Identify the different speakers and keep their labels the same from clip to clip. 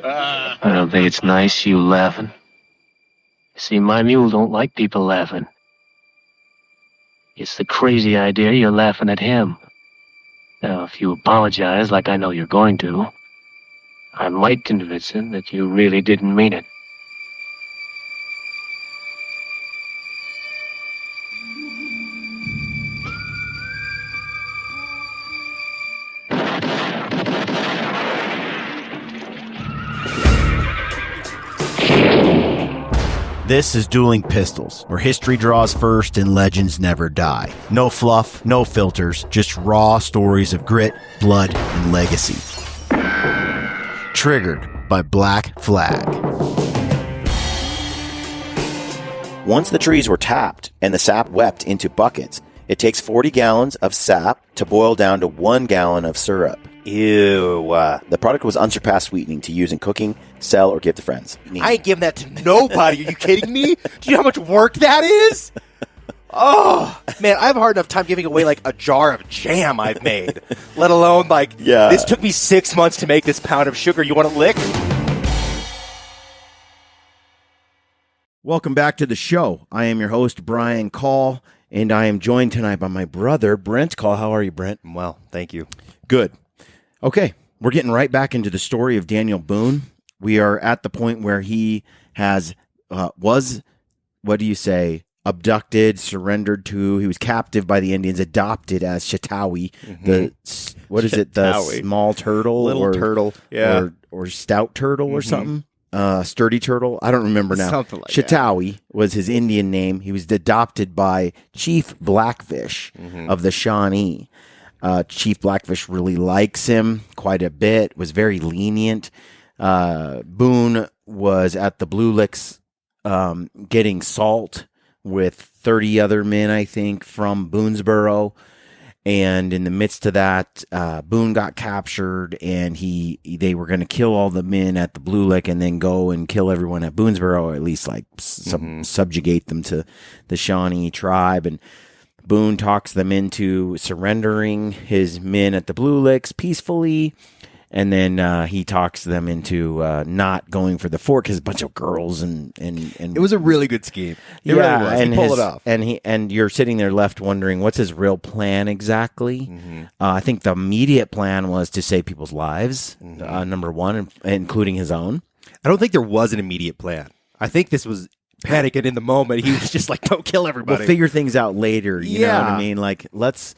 Speaker 1: I don't think it's nice you laughing. See, my mule don't like people laughing. It's the crazy idea you're laughing at him. Now, if you apologize like I know you're going to, I might convince him that you really didn't mean it.
Speaker 2: This is Dueling Pistols, where history draws first and legends never die. No fluff, no filters, just raw stories of grit, blood, and legacy. Triggered by Black Flag. Once the trees were tapped and the sap wept into buckets, it takes 40 gallons of sap to boil down to 1 gallon of syrup. Ew. The product was unsurpassed sweetening to use in cooking, sell, or give to friends.
Speaker 3: I ain't giving that to nobody. Are you kidding me? Do you know how much work that is? Oh, man, I have a hard enough time giving away, like, a jar of jam I've made. Let alone, like, This took me 6 months to make this pound of sugar. You want a lick?
Speaker 2: Welcome back to the show. I am your host, Brian Call, and I am joined tonight by my brother, Brent Call. How are you, Brent?
Speaker 3: Well, thank you.
Speaker 2: Good. Okay, we're getting right back into the story of Daniel Boone. We are at the point where he was abducted, surrendered to. He was captive by the Indians, adopted as Chattawi. Mm-hmm. The small turtle,
Speaker 3: little turtle, yeah,
Speaker 2: or stout turtle or something. Sturdy turtle. I don't remember now.
Speaker 3: Something like
Speaker 2: Chattawi was his Indian name. He was adopted by Chief Blackfish of the Shawnee. Chief Blackfish really likes him quite a bit, was very lenient. Boone was at the Blue Licks getting salt with 30 other men, I think, from Boonesborough. And in the midst of that, Boone got captured, and they were going to kill all the men at the Blue Lick and then go and kill everyone at Boonesborough, or at least like subjugate them to the Shawnee tribe. And Boone talks them into surrendering his men at the Blue Licks peacefully, and then he talks them into not going for the fort because a bunch of girls and
Speaker 3: it was a really good scheme. It really was.
Speaker 2: And
Speaker 3: he pulled it off.
Speaker 2: And you're sitting there left wondering what's his real plan exactly. I think the immediate plan was to save people's lives, number one, including his own.
Speaker 3: I don't think there was an immediate plan. I think this was panicking in the moment. He was just like, don't kill everybody.
Speaker 2: We'll figure things out later. You know what I mean? Like, let's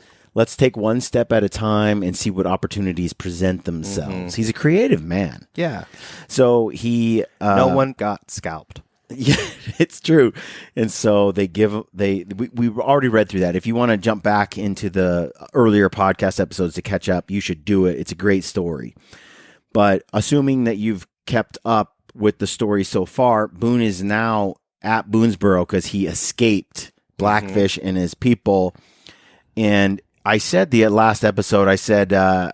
Speaker 2: take one step at a time and see what opportunities present themselves. He's a creative man.
Speaker 3: Yeah.
Speaker 2: So he...
Speaker 3: no one got scalped.
Speaker 2: Yeah, it's true. And so we've already read through that. If you want to jump back into the earlier podcast episodes to catch up, you should do it. It's a great story. But assuming that you've kept up with the story so far, Boone is now at Boonesborough because he escaped Blackfish and his people. And I said the last episode, I said I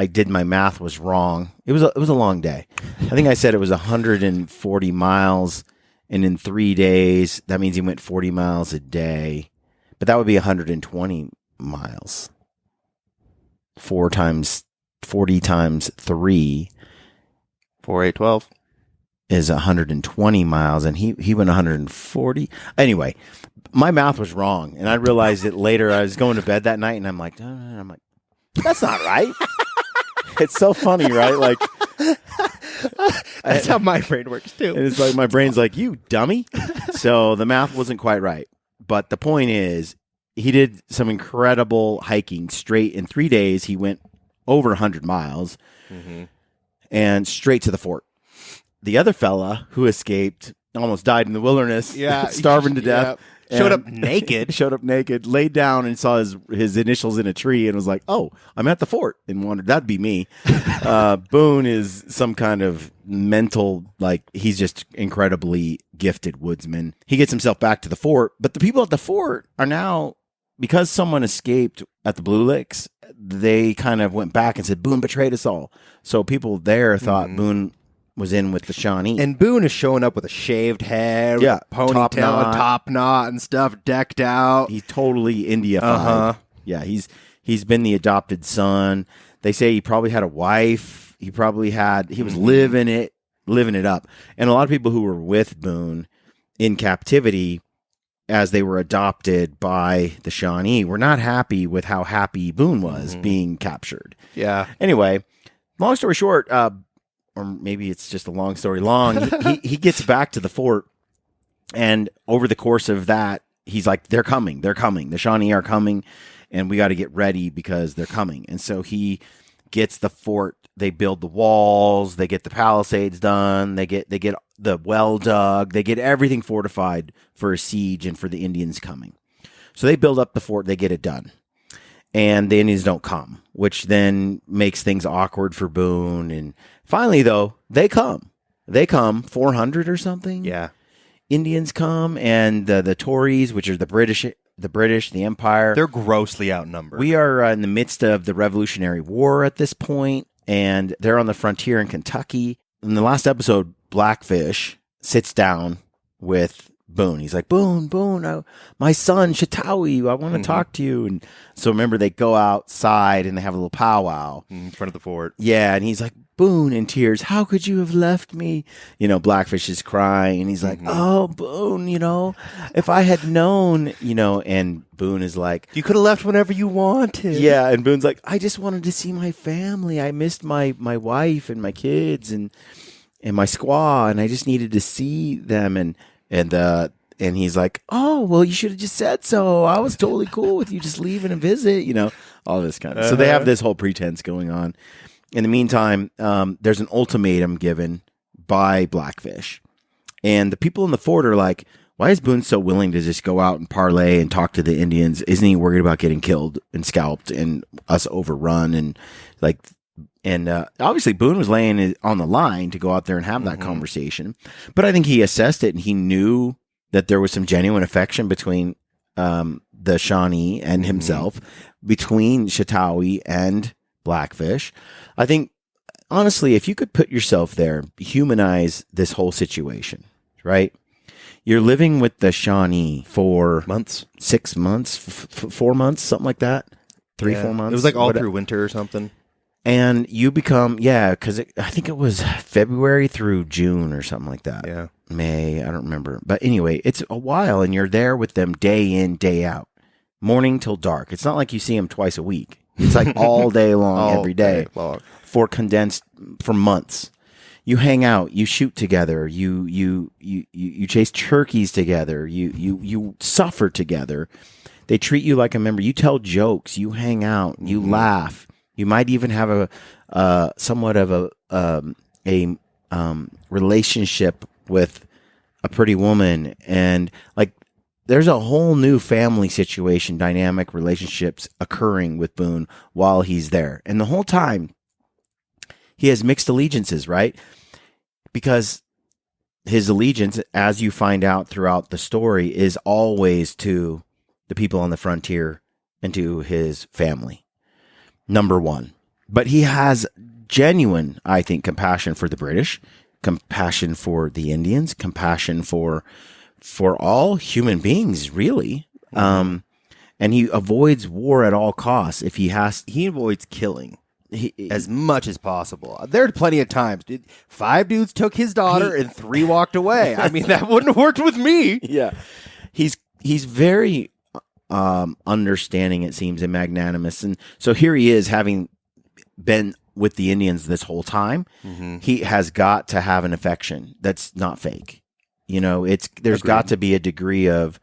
Speaker 2: did my math was wrong. It was a long day. I think I said it was 140 miles, and in 3 days, that means he went 40 miles a day. But that would be 120 miles. 40 times 3
Speaker 3: 4, 8, 12
Speaker 2: is 120 miles, and he went 140. Anyway, my math was wrong, and I realized it later. I was going to bed that night, and I'm like, that's not right. It's so funny, right? Like,
Speaker 3: that's how my brain works too.
Speaker 2: And it's like my brain's like, you dummy. So the math wasn't quite right. But the point is, he did some incredible hiking straight in 3 days. He went over 100 miles and straight to the fort. The other fella who escaped almost died in the wilderness, starving to death.
Speaker 3: Showed up naked,
Speaker 2: laid down and saw his initials in a tree and was like, oh, I'm at the fort, and wondered, that'd be me. Boone is some kind of mental, like, he's just incredibly gifted woodsman. He gets himself back to the fort, but the people at the fort are now, because someone escaped at the Blue Licks, they kind of went back and said, Boone betrayed us all. So people there thought Boone was in with the Shawnee.
Speaker 3: And Boone is showing up with a shaved head, with a ponytail, top knot and stuff, decked out.
Speaker 2: He's totally India-fied. Yeah, he's been the adopted son. They say he probably had a wife. He was living it up. And a lot of people who were with Boone in captivity as they were adopted by the Shawnee were not happy with how happy Boone was being captured.
Speaker 3: Yeah.
Speaker 2: Anyway, long story short, or maybe it's just a long story long, he gets back to the fort, and over the course of that, he's like, they're coming. The Shawnee are coming, and we got to get ready because they're coming. And so he gets the fort. They build the walls. They get the palisades done. They get the well dug. They get everything fortified for a siege and for the Indians coming. So they build up the fort. They get it done. And the Indians don't come, which then makes things awkward for Boone. And finally, though, they come. 400 or something.
Speaker 3: Yeah.
Speaker 2: Indians come, and the Tories, which are the British, the Empire.
Speaker 3: They're grossly outnumbered.
Speaker 2: We are in the midst of the Revolutionary War at this point, and they're on the frontier in Kentucky. In the last episode, Blackfish sits down with Boone. He's like, Boone, my son, Chattawi, I want to talk to you. And so remember, they go outside and they have a little powwow.
Speaker 3: In front of the fort.
Speaker 2: Yeah, and he's like, Boone, in tears, how could you have left me? Blackfish is crying, and he's like, oh, Boone, if I had known, and Boone is like,
Speaker 3: you could have left whenever you wanted.
Speaker 2: Yeah, and Boone's like, I just wanted to see my family. I missed my wife and my kids and my squaw, and I just needed to see them. And he's like, oh, well, you should have just said so. I was totally cool with you just leaving and visit, all this kind of. So they have this whole pretense going on. In the meantime, there's an ultimatum given by Blackfish. And the people in the fort are like, why is Boone so willing to just go out and parlay and talk to the Indians? Isn't he worried about getting killed and scalped and us overrun? And obviously Boone was laying it on the line to go out there and have that conversation. But I think he assessed it, and he knew that there was some genuine affection between the Shawnee and himself, between Chattawi and Blackfish. I think, honestly, if you could put yourself there, humanize this whole situation, right? You're living with the Shawnee for
Speaker 3: months,
Speaker 2: 6 months, 4 months, something like that. 4 months.
Speaker 3: It was like all through winter or something.
Speaker 2: And you become, because I think it was February through June or something like that.
Speaker 3: Yeah.
Speaker 2: May, I don't remember. But anyway, it's a while, and you're there with them day in, day out, morning till dark. It's not like you see them twice a week. It's like all day long, every day, for months. You hang out, you shoot together, you chase turkeys together, you suffer together. They treat you like a member. You tell jokes, you hang out, you laugh. You might even have a somewhat of a relationship with a pretty woman, and like there's a whole new family situation, dynamic relationships occurring with Boone while he's there, and the whole time he has mixed allegiances, right? Because his allegiance, as you find out throughout the story, is always to the people on the frontier and to his family. Number one. But he has genuine, I think, compassion for the British, compassion for the Indians, compassion for all human beings, really. And he avoids war at all costs. If he avoids killing
Speaker 3: as much as possible. There are plenty of times. 5 dudes took his daughter and 3 walked away. I mean, that wouldn't have worked with me.
Speaker 2: Yeah. He's very understanding, it seems, and magnanimous. And so here he is, having been with the Indians this whole time. He has got to have an affection that's not fake. There's got to be a degree of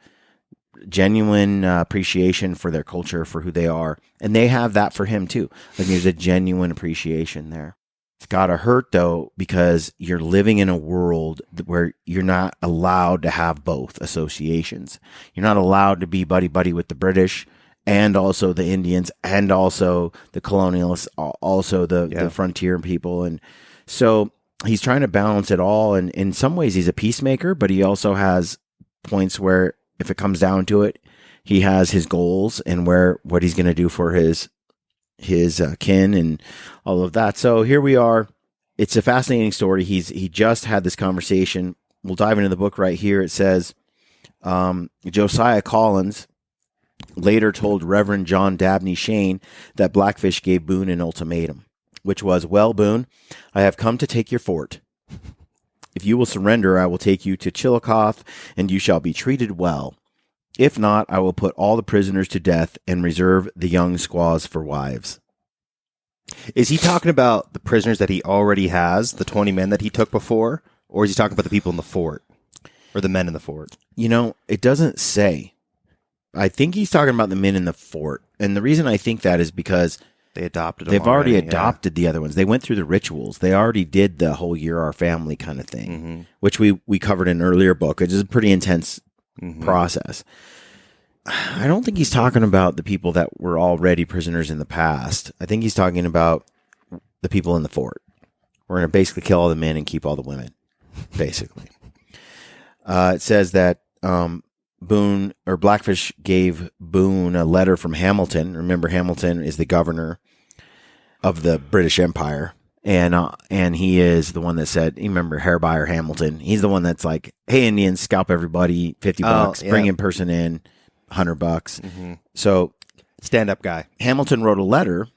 Speaker 2: genuine appreciation for their culture, for who they are. And they have that for him too. Like, there's a genuine appreciation there. It's got to hurt, though, because you're living in a world where you're not allowed to have both associations. You're not allowed to be buddy-buddy with the British and also the Indians and also the colonialists, also the frontier people. And so he's trying to balance it all. And in some ways, he's a peacemaker, but he also has points where, if it comes down to it, he has his goals and what he's going to do for his kin and all of that. So here we are. It's a fascinating story. He just had this conversation. We'll dive into the book right here. It says, Josiah Collins later told Reverend John Dabney Shane that Blackfish gave Boone an ultimatum, which was, "Well, Boone, I have come to take your fort. If you will surrender, I will take you to Chillicothe, and you shall be treated well. If not, I will put all the prisoners to death and reserve the young squaws for wives."
Speaker 3: Is he talking about the prisoners that he already has, the 20 men that he took before? Or is he talking about the people in the fort? Or the men in the fort?
Speaker 2: It doesn't say. I think he's talking about the men in the fort. And the reason I think that is because
Speaker 3: they've
Speaker 2: already adopted the other ones. They went through the rituals. They already did the whole You're Our Family kind of thing, which we covered in an earlier book. It's a pretty intense process. I don't think he's talking about the people that were already prisoners in the past. I think he's talking about the people in the fort. We're going to basically kill all the men and keep all the women, basically. It says that Boone or Blackfish gave Boone a letter from Hamilton. Remember, Hamilton is the governor of the British Empire, and he is the one that said, you remember Hair Buyer Hamilton? He's the one that's like, "Hey, Indians, scalp everybody, $50, bring in person in, $100." So,
Speaker 3: stand-up guy.
Speaker 2: Hamilton wrote a letter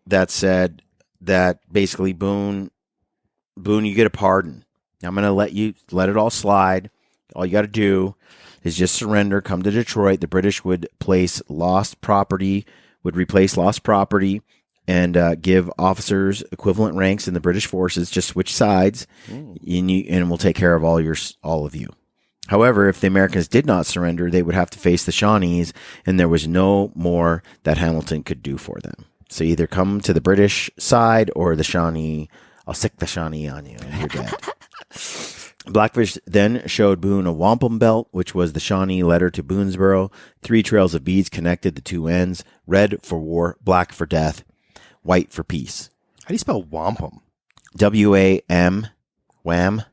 Speaker 2: that said that basically, Boone, you get a pardon. I'm going to let it all slide. All you got to do is just surrender, come to Detroit. The British would replace lost property, and give officers equivalent ranks in the British forces. Just switch sides, and we'll take care of all of you. However, if the Americans did not surrender, they would have to face the Shawnees, and there was no more that Hamilton could do for them. So either come to the British side or the Shawnee. I'll sick the Shawnee on you, and you're dead. Blackfish then showed Boone a wampum belt, which was the Shawnee letter to Boonesborough. 3 trails of beads connected the two ends: red for war, black for death, white for peace.
Speaker 3: How do you spell wampum?
Speaker 2: W-A-M, wham,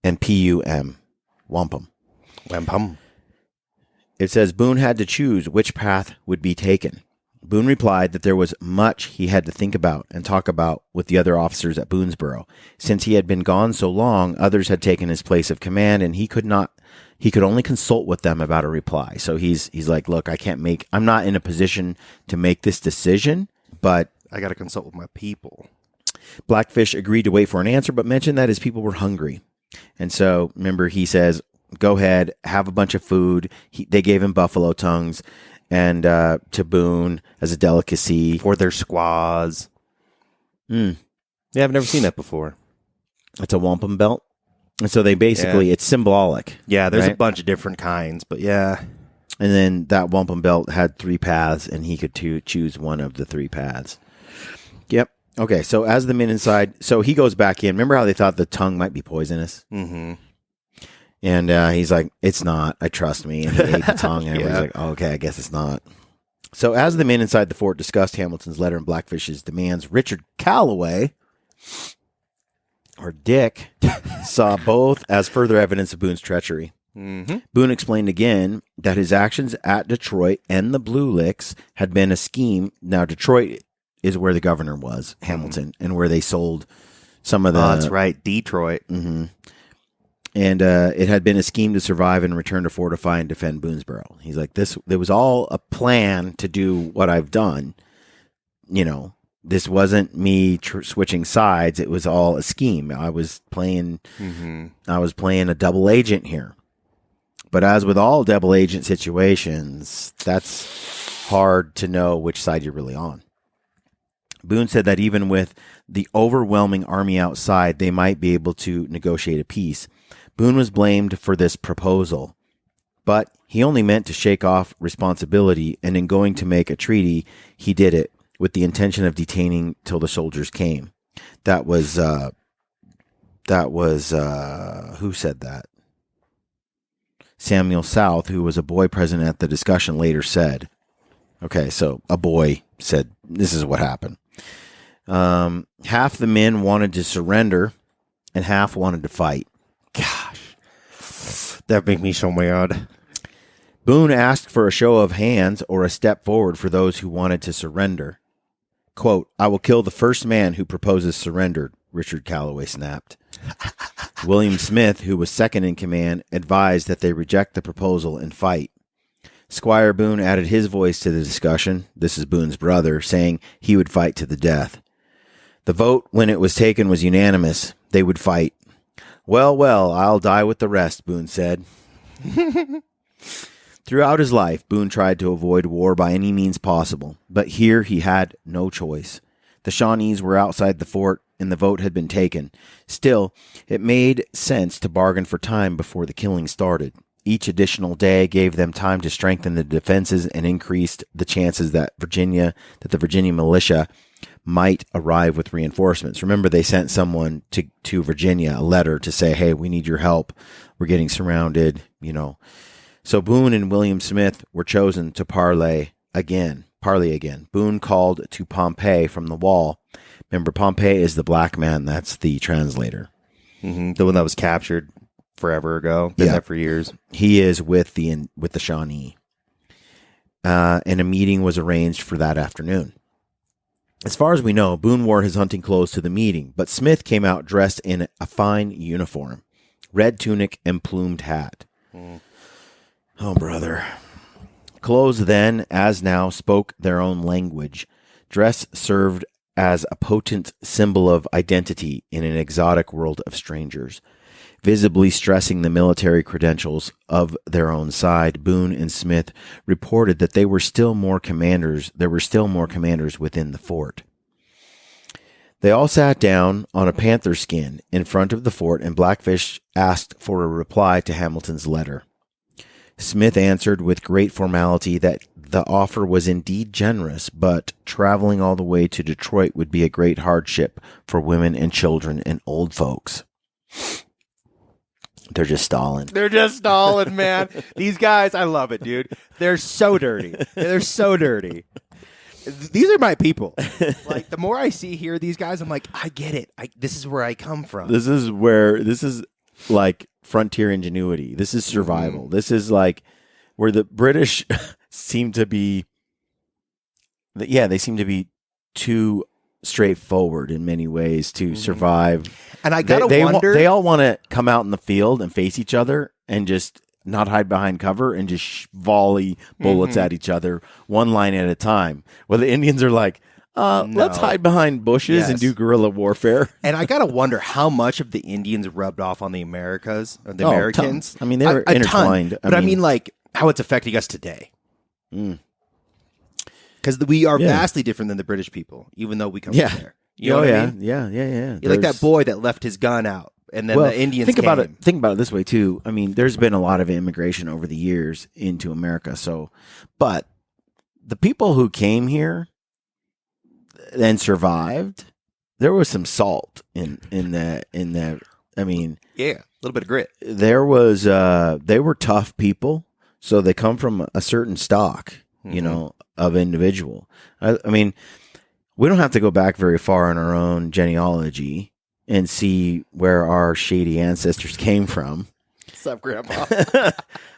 Speaker 2: and P-U-M. Wampum.
Speaker 3: Wampum.
Speaker 2: It says Boone had to choose which path would be taken. Boone replied that there was much he had to think about and talk about with the other officers at Boonesborough. Since he had been gone so long, others had taken his place of command, and he could only consult with them about a reply. So he's like, "Look, I'm not in a position to make this decision, but
Speaker 3: I got to consult with my people."
Speaker 2: Blackfish agreed to wait for an answer, but mentioned that his people were hungry. And so, remember, he says, "Go ahead, have a bunch of food." They gave him buffalo tongues, and to Boone as a delicacy.
Speaker 3: For their squaws. Yeah, I've never seen that before.
Speaker 2: It's a wampum belt. And so they basically, it's symbolic.
Speaker 3: Yeah, there's
Speaker 2: right?
Speaker 3: a bunch of different kinds, but yeah.
Speaker 2: And then that wampum belt had 3 paths, and he could choose one of the 3 paths. Yep. Okay, so as the men inside, so he goes back in. Remember how they thought the tongue might be poisonous?
Speaker 3: Mm-hmm.
Speaker 2: And he's like, "It's not. I trust me." And he ate the tongue, and everybody's like, "Oh, okay, I guess it's not." So as the men inside the fort discussed Hamilton's letter and Blackfish's demands, Richard Calloway, or Dick, saw both as further evidence of Boone's treachery.
Speaker 3: Mm-hmm.
Speaker 2: Boone explained again that his actions at Detroit and the Blue Licks had been a scheme. Now, Detroit is where the governor was, Hamilton, and where they sold some of the...
Speaker 3: Oh, that's right, Detroit.
Speaker 2: Mm-hmm. And it had been a scheme to survive and return to fortify and defend Boonesborough. He's like, there was all a plan to do what I've done. This wasn't me switching sides. It was all a scheme. I was playing a double agent here. But as with all double agent situations, that's hard to know which side you're really on. Boone said that even with the overwhelming army outside, they might be able to negotiate a peace. Boone was blamed for this proposal, but he only meant to shake off responsibility, and in going to make a treaty, he did it with the intention of detaining till the soldiers came. That was who said that? Samuel South, who was a boy present at the discussion, later said. Okay, so a boy said, this is what happened. Half the men wanted to surrender, and half wanted to fight.
Speaker 3: Gosh, that makes me so mad.
Speaker 2: Boone asked for a show of hands or a step forward for those who wanted to surrender. Quote, "I will kill the first man who proposes surrender," Richard Calloway snapped. William Smith, who was second in command, advised that they reject the proposal and fight. Squire Boone added his voice to the discussion. This is Boone's brother, saying he would fight to the death. The vote, when it was taken, was unanimous. They would fight. Well, I'll die with the rest, Boone said. Throughout his life, Boone tried to avoid war by any means possible, but here he had no choice. The Shawnees were outside the fort, and the vote had been taken. Still, it made sense to bargain for time before the killing started. Each additional day gave them time to strengthen the defenses and increased the chances that the Virginia militia might arrive with reinforcements. Remember, they sent someone to Virginia, a letter to say, hey, we need your help. We're getting surrounded, So Boone and William Smith were chosen to parley again. Boone called to Pompey from the wall. Remember, Pompey is the black man. That's the translator.
Speaker 3: Mm-hmm. The one that was captured forever ago. Been there for years.
Speaker 2: He is with the Shawnee. And a meeting was arranged for that afternoon. As far as we know, Boone wore his hunting clothes to the meeting, but Smith came out dressed in a fine uniform, red tunic and plumed hat. Oh, brother. Clothes then, as now, spoke their own language. Dress served as a potent symbol of identity in an exotic world of strangers. Visibly stressing the military credentials of their own side, Boone and Smith reported that there were still more commanders within the fort. They all sat down on a panther skin in front of the fort, and Blackfish asked for a reply to Hamilton's letter. Smith answered with great formality that the offer was indeed generous, but traveling all the way to Detroit would be a great hardship for women and children and old folks. They're just stalling.
Speaker 3: They're just stalling, man. These guys, I love it, dude. They're so dirty. They're so dirty. These are my people. Like, the more I hear these guys, I'm like, I get it. This is where I come from.
Speaker 2: This is like frontier ingenuity. This is survival. This is like where the British seem to be, they seem to be too straightforward in many ways to survive.
Speaker 3: And I gotta wonder,
Speaker 2: they all want to come out in the field and face each other and just not hide behind cover and just volley bullets at each other one line at a time. Well, the Indians are like, let's hide behind bushes and do guerrilla warfare.
Speaker 3: And I gotta wonder how much of the Indians rubbed off on the Americans.
Speaker 2: Tons. I mean, they were intertwined.
Speaker 3: Ton. But I mean, like, how it's affecting us today. Because we are vastly different than the British people, even though we come from there. You know what I mean?
Speaker 2: Yeah.
Speaker 3: You're like that boy that left his gun out, and then the Indians
Speaker 2: think
Speaker 3: came.
Speaker 2: About it this way, too. I mean, there's been a lot of immigration over the years into America. But the people who came here and survived, there was some salt in the. I mean,
Speaker 3: a little bit of grit.
Speaker 2: There was. They were tough people, so they come from a certain stock, of individual. I mean, we don't have to go back very far in our own genealogy and see where our shady ancestors came from.
Speaker 3: What's up, Grandpa?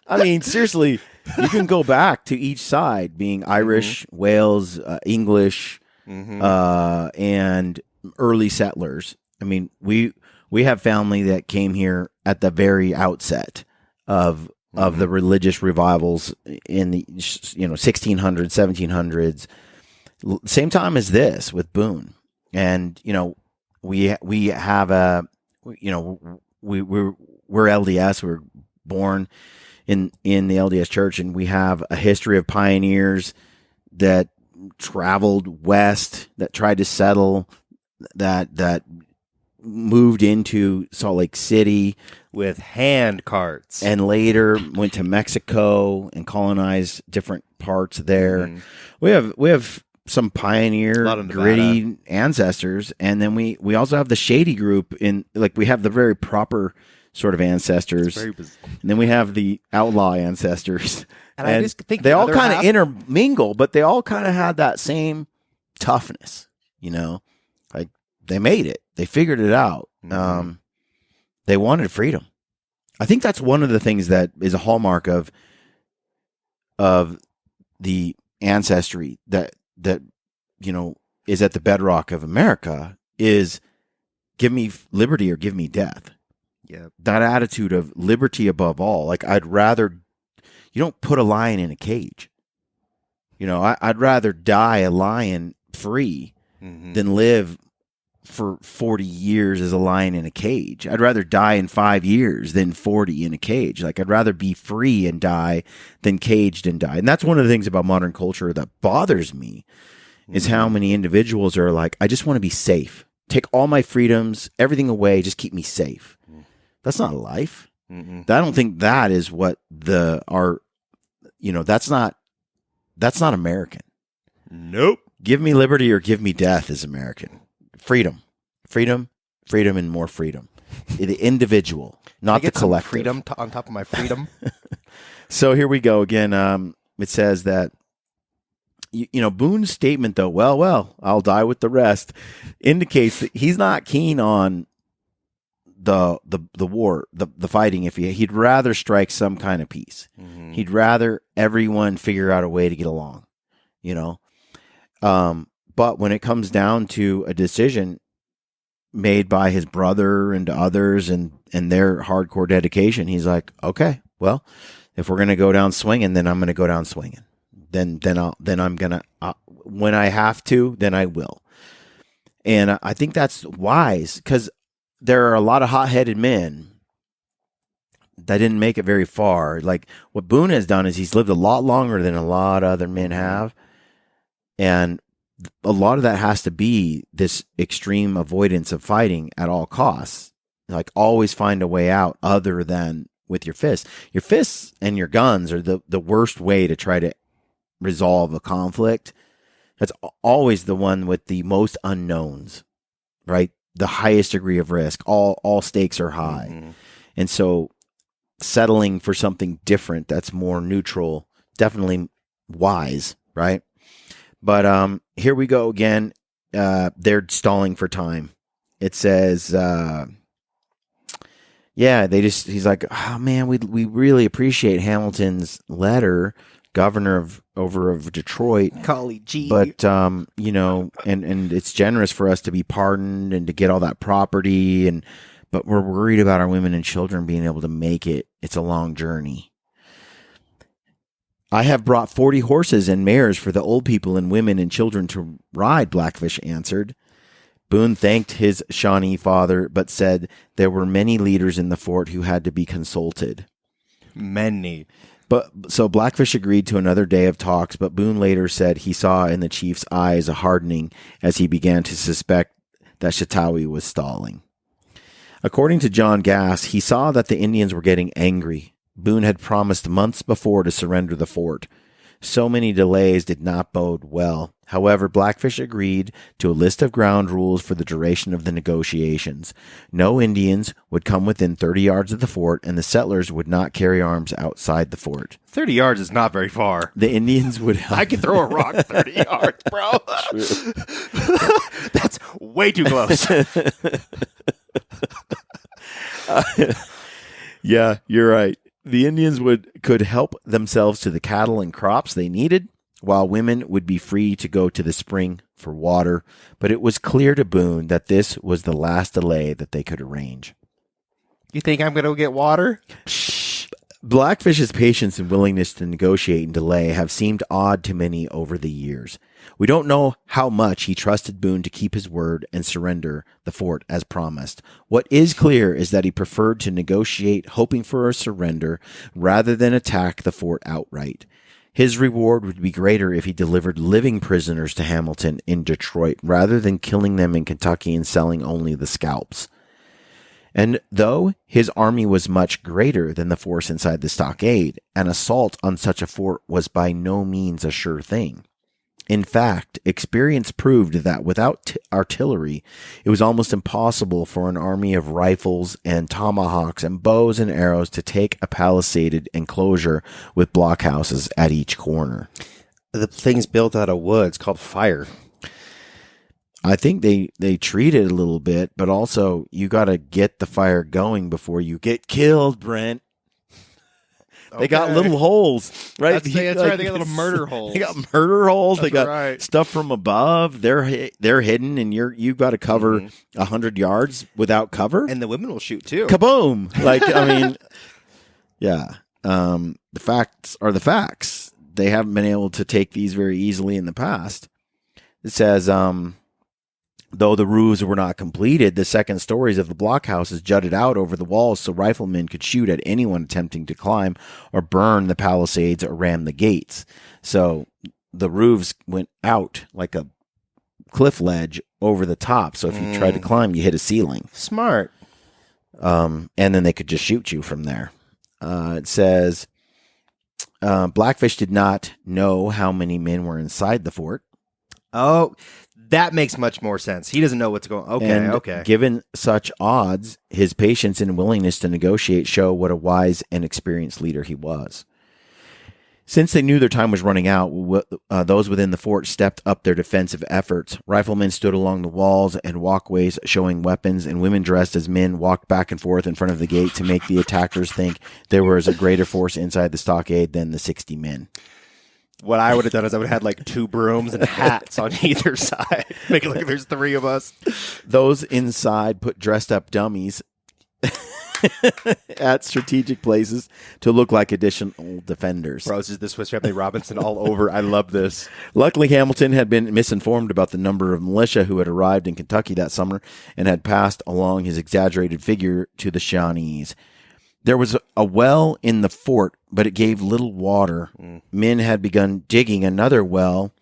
Speaker 2: I mean, seriously, you can go back to each side being Irish, Wales, English, and early settlers. I mean, we have family that came here at the very outset of the religious revivals in the 1600s, 1700s, same time as this with Boone. And we have we're LDS. We're born in the LDS Church, and we have a history of pioneers that traveled west, that tried to settle, that moved into Salt Lake City
Speaker 3: with hand carts,
Speaker 2: and later went to Mexico and colonized different parts there. We have some pioneer, gritty ancestors, and then we also have the shady group we have the very proper sort of ancestors, and then we have the outlaw ancestors, and I just think they all kind of intermingle, but they all kind of had that same toughness, like they made it, they figured it out. They wanted freedom. I think that's one of the things that is a hallmark of the ancestry that is at the bedrock of America is give me liberty or give me death.
Speaker 3: Yeah.
Speaker 2: That attitude of liberty above all. Like, I'd rather you don't put a lion in a cage. You know, I'd rather die a lion free than live for 40 years as a lion in a cage. I'd rather die in 5 years than 40 in a cage. Like, I'd rather be free and die than caged and die. And that's one of the things about modern culture that bothers me is how many individuals are like, I just want to be safe. Take all my freedoms, everything away, just keep me safe. That's not life. I don't think that is what that's not American.
Speaker 3: Nope.
Speaker 2: Give me liberty or give me death is American. Freedom, and more freedom. The individual, not the collective.
Speaker 3: Freedom on top of my freedom.
Speaker 2: So here we go again. It says that, Boone's statement, though, well, I'll die with the rest, indicates that he's not keen on the war, the fighting. If he'd rather strike some kind of peace, he'd rather everyone figure out a way to get along, But when it comes down to a decision made by his brother and others and their hardcore dedication, he's like, okay, well, if we're going to go down swinging, then I'm going to go down swinging. Then I'm going to, when I have to, then I will. And I think that's wise because there are a lot of hot-headed men that didn't make it very far. Like what Boone has done is he's lived a lot longer than a lot of other men have. And a lot of that has to be this extreme avoidance of fighting at all costs. Like always find a way out other than with your fists. Your fists and your guns are the worst way to try to resolve a conflict. That's always the one with the most unknowns, right? The highest degree of risk. All stakes are high. And so settling for something different that's more neutral, definitely wise, right? But here we go again. They're stalling for time. It says, he's like, oh man, we really appreciate Hamilton's letter, governor of Detroit.
Speaker 3: Golly gee.
Speaker 2: But, and it's generous for us to be pardoned and to get all that property. But we're worried about our women and children being able to make it. It's a long journey. I have brought 40 horses and mares for the old people and women and children to ride, Blackfish answered. Boone thanked his Shawnee father, but said there were many leaders in the fort who had to be consulted.
Speaker 3: Many.
Speaker 2: So Blackfish agreed to another day of talks, but Boone later said he saw in the chief's eyes a hardening as he began to suspect that Chautaui was stalling. According to John Gass, he saw that the Indians were getting angry. Boone had promised months before to surrender the fort. So many delays did not bode well. However, Blackfish agreed to a list of ground rules for the duration of the negotiations. No Indians would come within 30 yards of the fort, and the settlers would not carry arms outside the fort.
Speaker 3: 30 yards is not very far.
Speaker 2: The Indians would help.
Speaker 3: I can throw a rock 30 yards, bro. That's way too close.
Speaker 2: Yeah, you're right. The Indians could help themselves to the cattle and crops they needed, while women would be free to go to the spring for water. But it was clear to Boone that this was the last delay that they could arrange.
Speaker 3: You think I'm going to go get water?
Speaker 2: Blackfish's patience and willingness to negotiate and delay have seemed odd to many over the years. We don't know how much he trusted Boone to keep his word and surrender the fort as promised. What is clear is that he preferred to negotiate, hoping for a surrender, rather than attack the fort outright. His reward would be greater if he delivered living prisoners to Hamilton in Detroit, rather than killing them in Kentucky and selling only the scalps. And though his army was much greater than the force inside the stockade, an assault on such a fort was by no means a sure thing. In fact, experience proved that without artillery, it was almost impossible for an army of rifles and tomahawks and bows and arrows to take a palisaded enclosure with blockhouses at each corner.
Speaker 3: The thing's built out of wood. It's called fire.
Speaker 2: I think they treat it a little bit, but also you got to get the fire going before you get killed, Brent. They got little holes, right?
Speaker 3: That's right. They got little murder holes.
Speaker 2: They got murder holes.
Speaker 3: That's
Speaker 2: they got
Speaker 3: right.
Speaker 2: Stuff from above. They're hidden, and you've got to cover 100 yards without cover.
Speaker 3: And the women will shoot too.
Speaker 2: Kaboom! Like I mean, yeah. the facts are the facts. They haven't been able to take these very easily in the past. It says, though the roofs were not completed, the second stories of the blockhouses jutted out over the walls so riflemen could shoot at anyone attempting to climb or burn the palisades or ram the gates. So the roofs went out like a cliff ledge over the top. So if you tried to climb, you hit a ceiling.
Speaker 3: Smart.
Speaker 2: And then they could just shoot you from there. It says, Blackfish did not know how many men were inside the fort.
Speaker 3: Oh, that makes much more sense. He doesn't know what's going on. Okay.
Speaker 2: Given such odds, his patience and willingness to negotiate show what a wise and experienced leader he was. Since they knew their time was running out, those within the fort stepped up their defensive efforts. Riflemen stood along the walls and walkways showing weapons, and women dressed as men walked back and forth in front of the gate to make the attackers think there was a greater force inside the stockade than the 60 men.
Speaker 3: What I would have done is I would have had like 2 brooms and hats on either side. Make it look like there's 3 of us.
Speaker 2: Those inside put dressed up dummies at strategic places to look like additional defenders.
Speaker 3: Bro, this is the Swiss Family Robinson all over. I love this.
Speaker 2: Luckily, Hamilton had been misinformed about the number of militia who had arrived in Kentucky that summer and had passed along his exaggerated figure to the Shawnees. There was a well in the fort, but it gave little water. Men had begun digging another well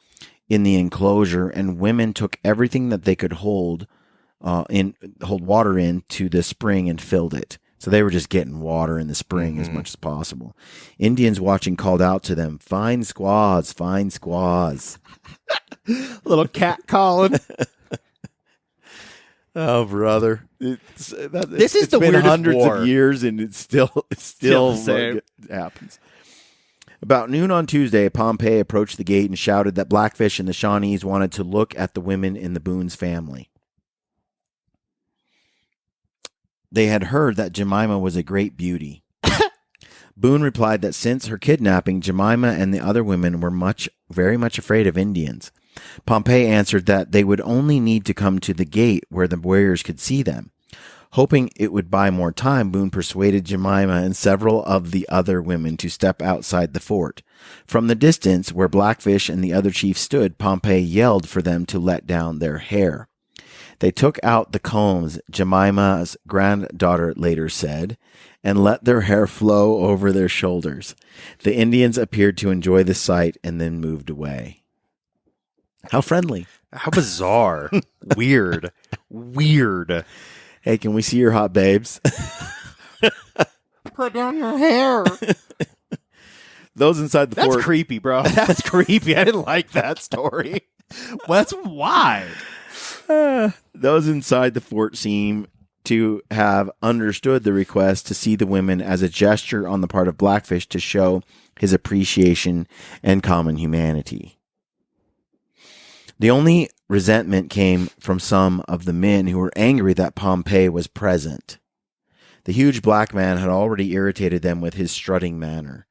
Speaker 2: in the enclosure, and women took everything that they could hold water in to the spring and filled it. So they were just getting water in the spring as much as possible. Indians watching called out to them, "Fine squaws, fine squaws."
Speaker 3: Little cat calling.
Speaker 2: Oh, brother!
Speaker 3: This is
Speaker 2: it's
Speaker 3: the
Speaker 2: been
Speaker 3: weirdest
Speaker 2: hundreds
Speaker 3: war.
Speaker 2: of years, and it's still
Speaker 3: the same.
Speaker 2: like it happens. About noon on Tuesday, Pompey approached the gate and shouted that Blackfish and the Shawnees wanted to look at the women in the Boone's family. They had heard that Jemima was a great beauty. Boone replied that since her kidnapping, Jemima and the other women were very much afraid of Indians. Pompey answered that they would only need to come to the gate where the warriors could see them. Hoping it would buy more time, Boone persuaded Jemima and several of the other women to step outside the fort. From the distance where Blackfish and the other chiefs stood, Pompey yelled for them to let down their hair. They took out the combs, Jemima's granddaughter later said, and let their hair flow over their shoulders. The Indians appeared to enjoy the sight and then moved away. How friendly.
Speaker 3: How bizarre. Weird.
Speaker 2: Hey, can we see your hot babes?
Speaker 3: Put down your hair.
Speaker 2: Those inside the fort.
Speaker 3: That's creepy, bro. That's creepy. I didn't like that story. Well, that's why.
Speaker 2: Those inside the fort seem to have understood the request to see the women as a gesture on the part of Blackfish to show his appreciation and common humanity. The only resentment came from some of the men who were angry that Pompey was present. The huge black man had already irritated them with his strutting manner.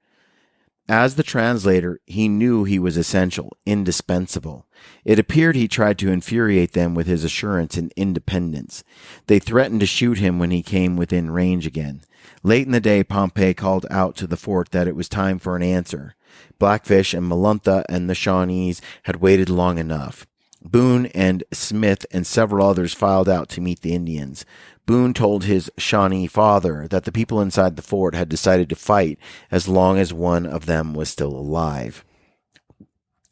Speaker 2: As the translator, he knew he was essential, indispensable. It appeared he tried to infuriate them with his assurance and independence. They threatened to shoot him when he came within range again. Late in the day, Pompey called out to the fort that it was time for an answer. Blackfish and Malunta and the Shawnees had waited long enough. Boone and Smith and several others filed out to meet the Indians. Boone told his Shawnee father that the people inside the fort had decided to fight as long as one of them was still alive.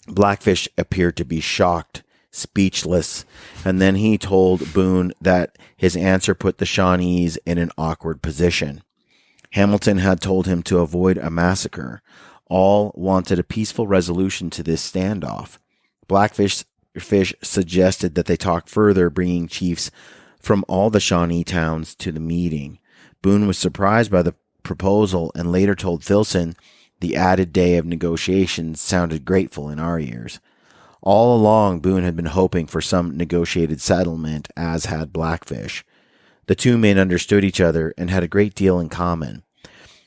Speaker 2: Blackfish appeared to be shocked, speechless, and then he told Boone that his answer put the Shawnees in an awkward position. Hamilton had told him to avoid a massacre. All wanted a peaceful resolution to this standoff. Blackfish suggested that they talk further, bringing chiefs from all the Shawnee towns to the meeting. Boone was surprised by the proposal and later told Filson the added day of negotiations sounded grateful in our ears. All along, Boone had been hoping for some negotiated settlement, as had Blackfish. The two men understood each other and had a great deal in common.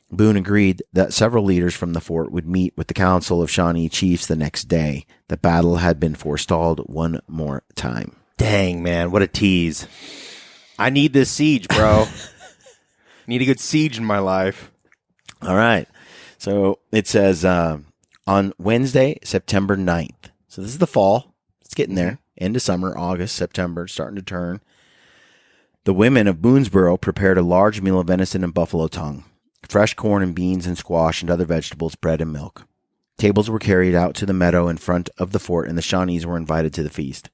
Speaker 2: Boone agreed that several leaders from the fort would meet with the Council of Shawnee Chiefs the next day. The battle had been forestalled one more time.
Speaker 3: Dang, man, what a tease. I need this siege, bro. Need a good siege in my life.
Speaker 2: All right. So it says on Wednesday, September 9th. So this is the fall. It's getting there. End of summer, August, September, starting to turn. The women of Boonesborough prepared a large meal of venison and buffalo tongue, fresh corn and beans and squash and other vegetables, bread and milk. Tables were carried out to the meadow in front of the fort, and the Shawnees were invited to the feast.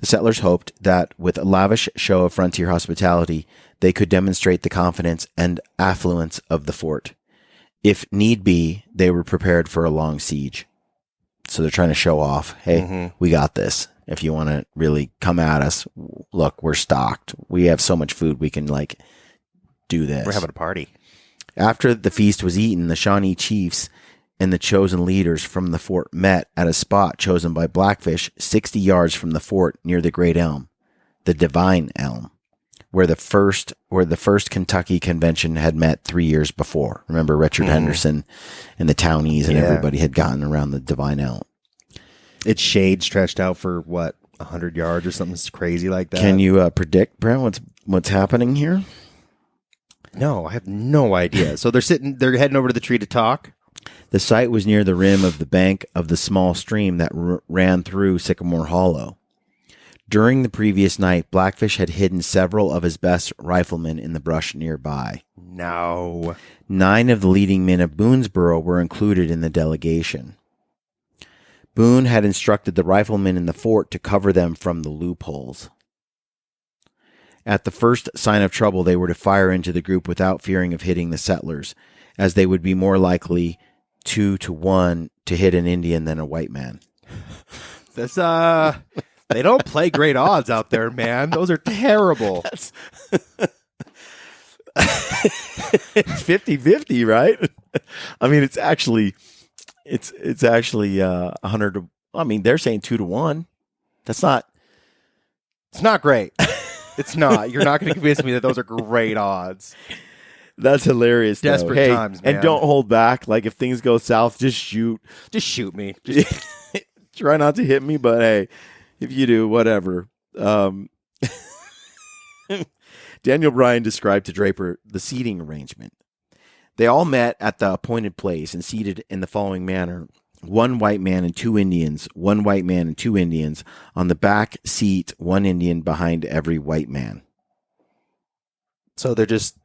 Speaker 2: The settlers hoped that with a lavish show of frontier hospitality, they could demonstrate the confidence and affluence of the fort. If need be, they were prepared for a long siege. So they're trying to show off, hey, we got this. If you want to really come at us, look, we're stocked. We have so much food, we can, like, do this.
Speaker 3: We're having a party.
Speaker 2: After the feast was eaten, the Shawnee chiefs and the chosen leaders from the fort met at a spot chosen by Blackfish 60 yards from the fort near the Great Elm, the Divine Elm, where the first Kentucky convention had met 3 years before. Remember, Richard Henderson and the townies and everybody had gotten around the Divine Elm.
Speaker 3: Its shade stretched out for, 100 yards or something crazy like that?
Speaker 2: Can you predict, Brent, what's happening here?
Speaker 3: No, I have no idea. So they're heading over to the tree to talk?
Speaker 2: The site was near the rim of the bank of the small stream that ran through Sycamore Hollow. During the previous night, Blackfish had hidden several of his best riflemen in the brush nearby.
Speaker 3: No.
Speaker 2: 9 of the leading men of Boonesborough were included in the delegation. Boone had instructed the riflemen in the fort to cover them from the loopholes. At the first sign of trouble, they were to fire into the group without fearing of hitting the settlers, as they would be more likely 2 to 1 to hit an Indian than a white man.
Speaker 3: That's they don't play great odds out there, man. Those are terrible.
Speaker 2: It's 50-50, right? I mean, it's actually 100 to, I mean, they're saying 2 to 1. It's not
Speaker 3: great. It's not. You're not going to convince me that those are great odds.
Speaker 2: That's hilarious.
Speaker 3: Desperate times, man.
Speaker 2: And don't hold back. Like, if things go south, just shoot.
Speaker 3: Just shoot me.
Speaker 2: Try not to hit me, but hey, if you do, whatever. Daniel Bryan described to Draper the seating arrangement. They all met at the appointed place and seated in the following manner. 1 white man and 2 Indians, 1 white man and 2 Indians. On the back seat, 1 Indian behind every white man.
Speaker 3: So they're just...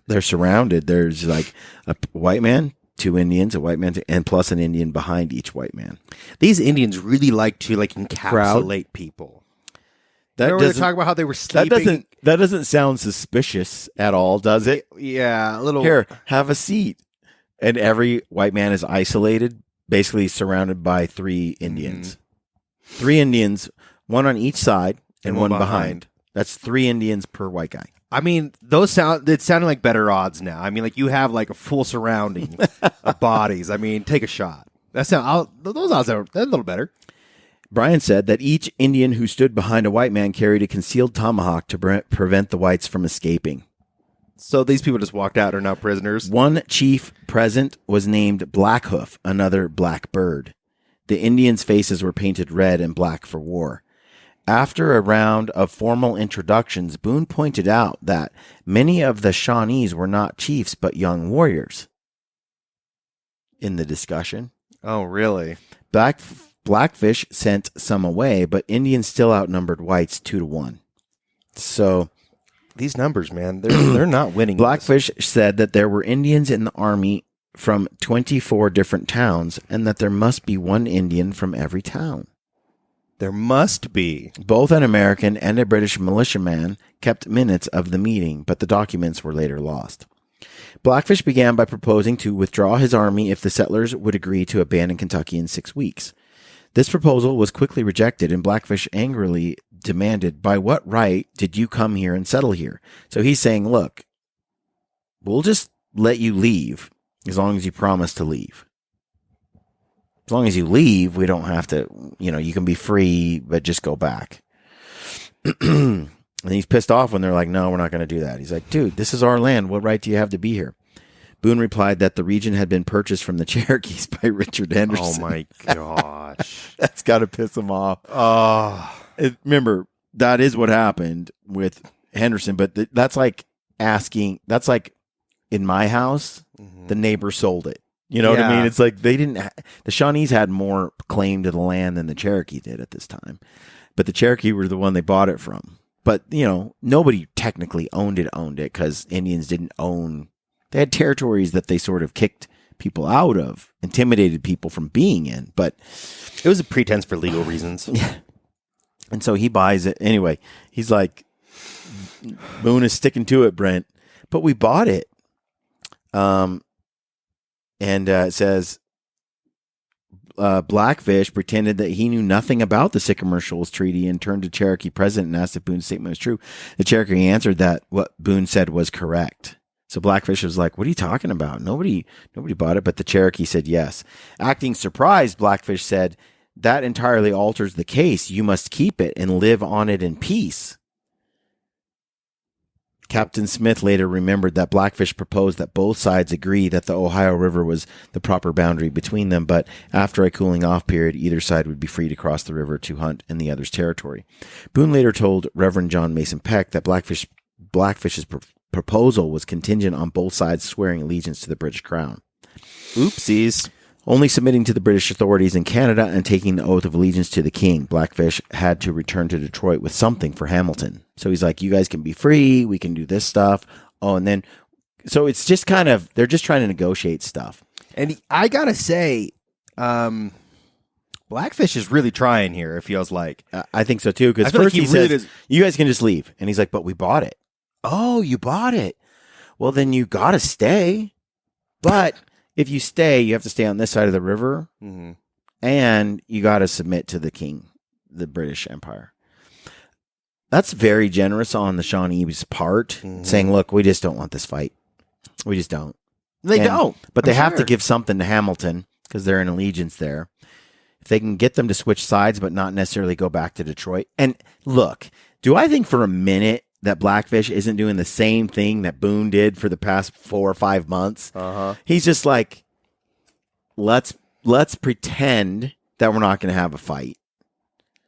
Speaker 2: They're surrounded. There's like a white man, 2 Indians, a white man, and plus an Indian behind each white man.
Speaker 3: These Indians really like to encapsulate people. They're talking about how they were sleeping.
Speaker 2: That doesn't sound suspicious at all, does it?
Speaker 3: Yeah, a little.
Speaker 2: Here, have a seat. And every white man is isolated, basically surrounded by 3 Indians. 3 Indians, 1 on each side and 1 behind. That's 3 Indians per white guy.
Speaker 3: I mean, it sounded like better odds now. I mean, like, you have like a full surrounding of bodies. I mean, take a shot. Those odds are a little better.
Speaker 2: Bryan said that each Indian who stood behind a white man carried a concealed tomahawk to prevent the whites from escaping.
Speaker 3: So these people just walked out, are now prisoners.
Speaker 2: 1 chief present was named Blackhoof, another Black Bird. The Indians' faces were painted red and black for war. After a round of formal introductions, Boone pointed out that many of the Shawnees were not chiefs but young warriors. In the discussion.
Speaker 3: Oh, really?
Speaker 2: Blackfish sent some away, but Indians still outnumbered whites 2 to 1. So
Speaker 3: these numbers, man, they're not winning.
Speaker 2: Blackfish said that there were Indians in the army from 24 different towns and that there must be 1 Indian from every town.
Speaker 3: There must be.
Speaker 2: Both an American and a British militiaman kept minutes of the meeting, but the documents were later lost. Blackfish began by proposing to withdraw his army if the settlers would agree to abandon Kentucky in 6 weeks. This proposal was quickly rejected, and Blackfish angrily demanded, "By what right did you come here and settle here?" So he's saying, look, we'll just let you leave as long as you promise to leave. As long as you leave, we don't have to, you can be free, but just go back. And he's pissed off when they're like, no, we're not going to do that. He's like, dude, this is our land. What right do you have to be here? Boone replied that the region had been purchased from the Cherokees by Richard Henderson.
Speaker 3: Oh, my gosh.
Speaker 2: That's got to piss him off.
Speaker 3: Oh.
Speaker 2: Remember, that is what happened with Henderson, but that's like in my house, the neighbor sold it. You know what I mean? It's like they didn't. The Shawnees had more claim to the land than the Cherokee did at this time, but the Cherokee were the one they bought it from. But nobody technically owned it because Indians didn't own. They had territories that they sort of kicked people out of, intimidated people from being in. But
Speaker 3: it was a pretense for legal reasons.
Speaker 2: Yeah. And so he buys it anyway. He's like, Boone is sticking to it, Brent. But we bought it. And it says, Blackfish pretended that he knew nothing about the Sycamore Shoals Treaty and turned to Cherokee president and asked if Boone's statement was true. The Cherokee answered that what Boone said was correct. So Blackfish was like, what are you talking about? Nobody bought it. But the Cherokee said yes. Acting surprised, Blackfish said, that entirely alters the case. You must keep it and live on it in peace. Captain Smith later remembered that Blackfish proposed that both sides agree that the Ohio River was the proper boundary between them, but after a cooling off period, either side would be free to cross the river to hunt in the other's territory. Boone later told Reverend John Mason Peck that Blackfish's proposal was contingent on both sides swearing allegiance to the British Crown.
Speaker 3: Oopsies.
Speaker 2: Only submitting to the British authorities in Canada and taking the oath of allegiance to the king, Blackfish had to return to Detroit with something for Hamilton. So he's like, you guys can be free. We can do this stuff. Oh, and then, so it's just kind of, they're just trying to negotiate stuff.
Speaker 3: And I got to say, Blackfish is really trying here, it feels like.
Speaker 2: I think so too. Because first he says, you guys can just leave. And he's like, but we bought it. Oh, you bought it. Well, then you got to stay. But if you stay, you have to stay on this side of the river, and you got to submit to the king, the British Empire. That's very generous on the Shawnees' part, saying, look, we just don't want this fight. We just don't.
Speaker 3: They don't.
Speaker 2: But they have to give something to Hamilton because they're in allegiance there. If they can get them to switch sides but not necessarily go back to Detroit. And look, do I think for a minute that Blackfish isn't doing the same thing that Boone did for the past 4 or 5 months? He's just like, let's pretend that we're not going to have a fight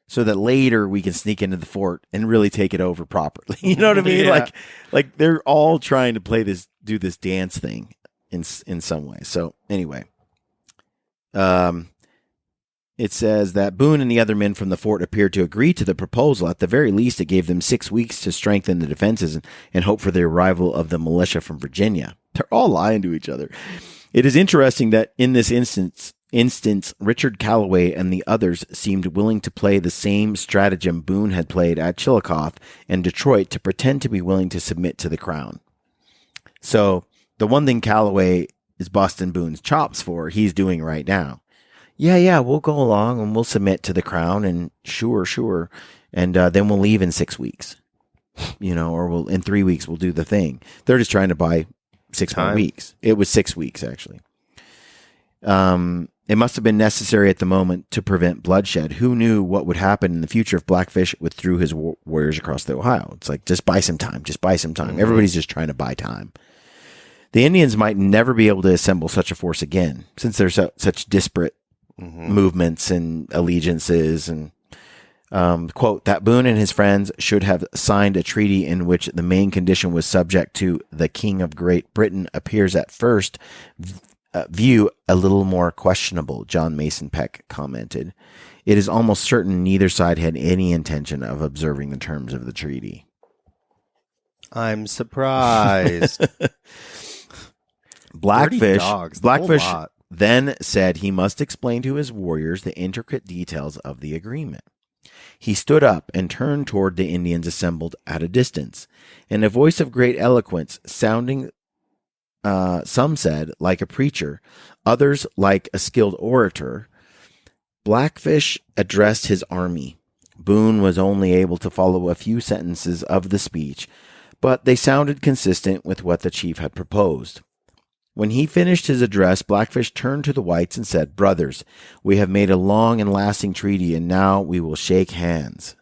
Speaker 2: so that later we can sneak into the fort and really take it over properly. You know what I mean?
Speaker 3: Yeah.
Speaker 2: Like they're all trying to do this dance thing in some way. So anyway, it says that Boone and the other men from the fort appeared to agree to the proposal. At the very least, it gave them 6 weeks to strengthen the defenses and hope for the arrival of the militia from Virginia. They're all lying to each other. It is interesting that in this instance, Richard Callaway and the others seemed willing to play the same stratagem Boone had played at Chillicothe and Detroit to pretend to be willing to submit to the crown. So the one thing Callaway is busting Boone's chops for, he's doing right now. Yeah, we'll go along and we'll submit to the crown and sure. And then we'll leave in 6 weeks, or in 3 weeks, we'll do the thing. They're just trying to buy 6 more weeks. It was 6 weeks, actually. It must have been necessary at the moment to prevent bloodshed. Who knew what would happen in the future if Blackfish withdrew his warriors across the Ohio? It's like, just buy some time. Everybody's just trying to buy time. The Indians might never be able to assemble such a force again, since there's such disparate movements and allegiances. And quote, that Boone and his friends should have signed a treaty in which the main condition was subject to the King of Great Britain appears at first view a little more questionable, John Mason Peck commented. It is almost certain neither side had any intention of observing the terms of the treaty.
Speaker 3: I'm surprised.
Speaker 2: Blackfish then said he must explain to his warriors the intricate details of the agreement. He stood up and turned toward the Indians assembled at a distance. In a voice of great eloquence, sounding, some said, like a preacher, others like a skilled orator, Blackfish addressed his army. Boone was only able to follow a few sentences of the speech, but they sounded consistent with what the chief had proposed. When he finished his address, Blackfish turned to the whites and said, "Brothers, we have made a long and lasting treaty, and now we will shake hands."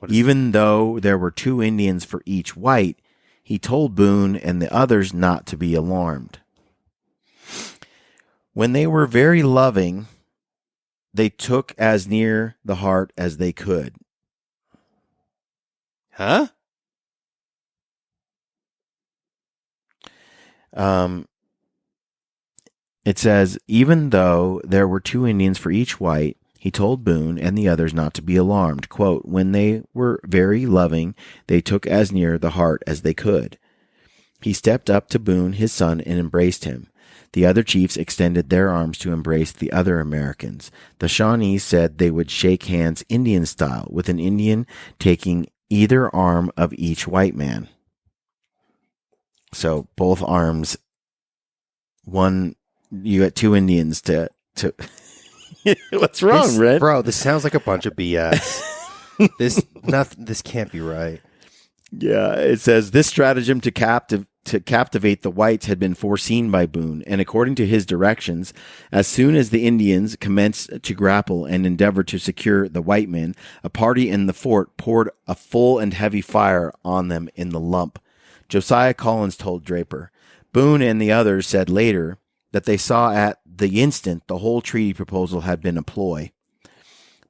Speaker 2: Even though there were 2 Indians for each white, he told Boone and the others not to be alarmed. When they were very loving, they took as near the heart as they could.
Speaker 3: Huh?
Speaker 2: It says, even though there were 2 Indians for each white, he told Boone and the others not to be alarmed. Quote, when they were very loving, they took as near the heart as they could. He stepped up to Boone, his son, and embraced him. The other chiefs extended their arms to embrace the other Americans. The Shawnees said they would shake hands Indian style, with an Indian taking either arm of each white man. So both arms, you got 2 Indians to What's wrong, Red?
Speaker 3: Bro, this sounds like a bunch of BS. This can't be right.
Speaker 2: Yeah, it says this stratagem to captivate the whites had been foreseen by Boone, and according to his directions, as soon as the Indians commenced to grapple and endeavor to secure the white men, a party in the fort poured a full and heavy fire on them in the lump. Josiah Collins told Draper. Boone and the others said later that they saw at the instant the whole treaty proposal had been a ploy.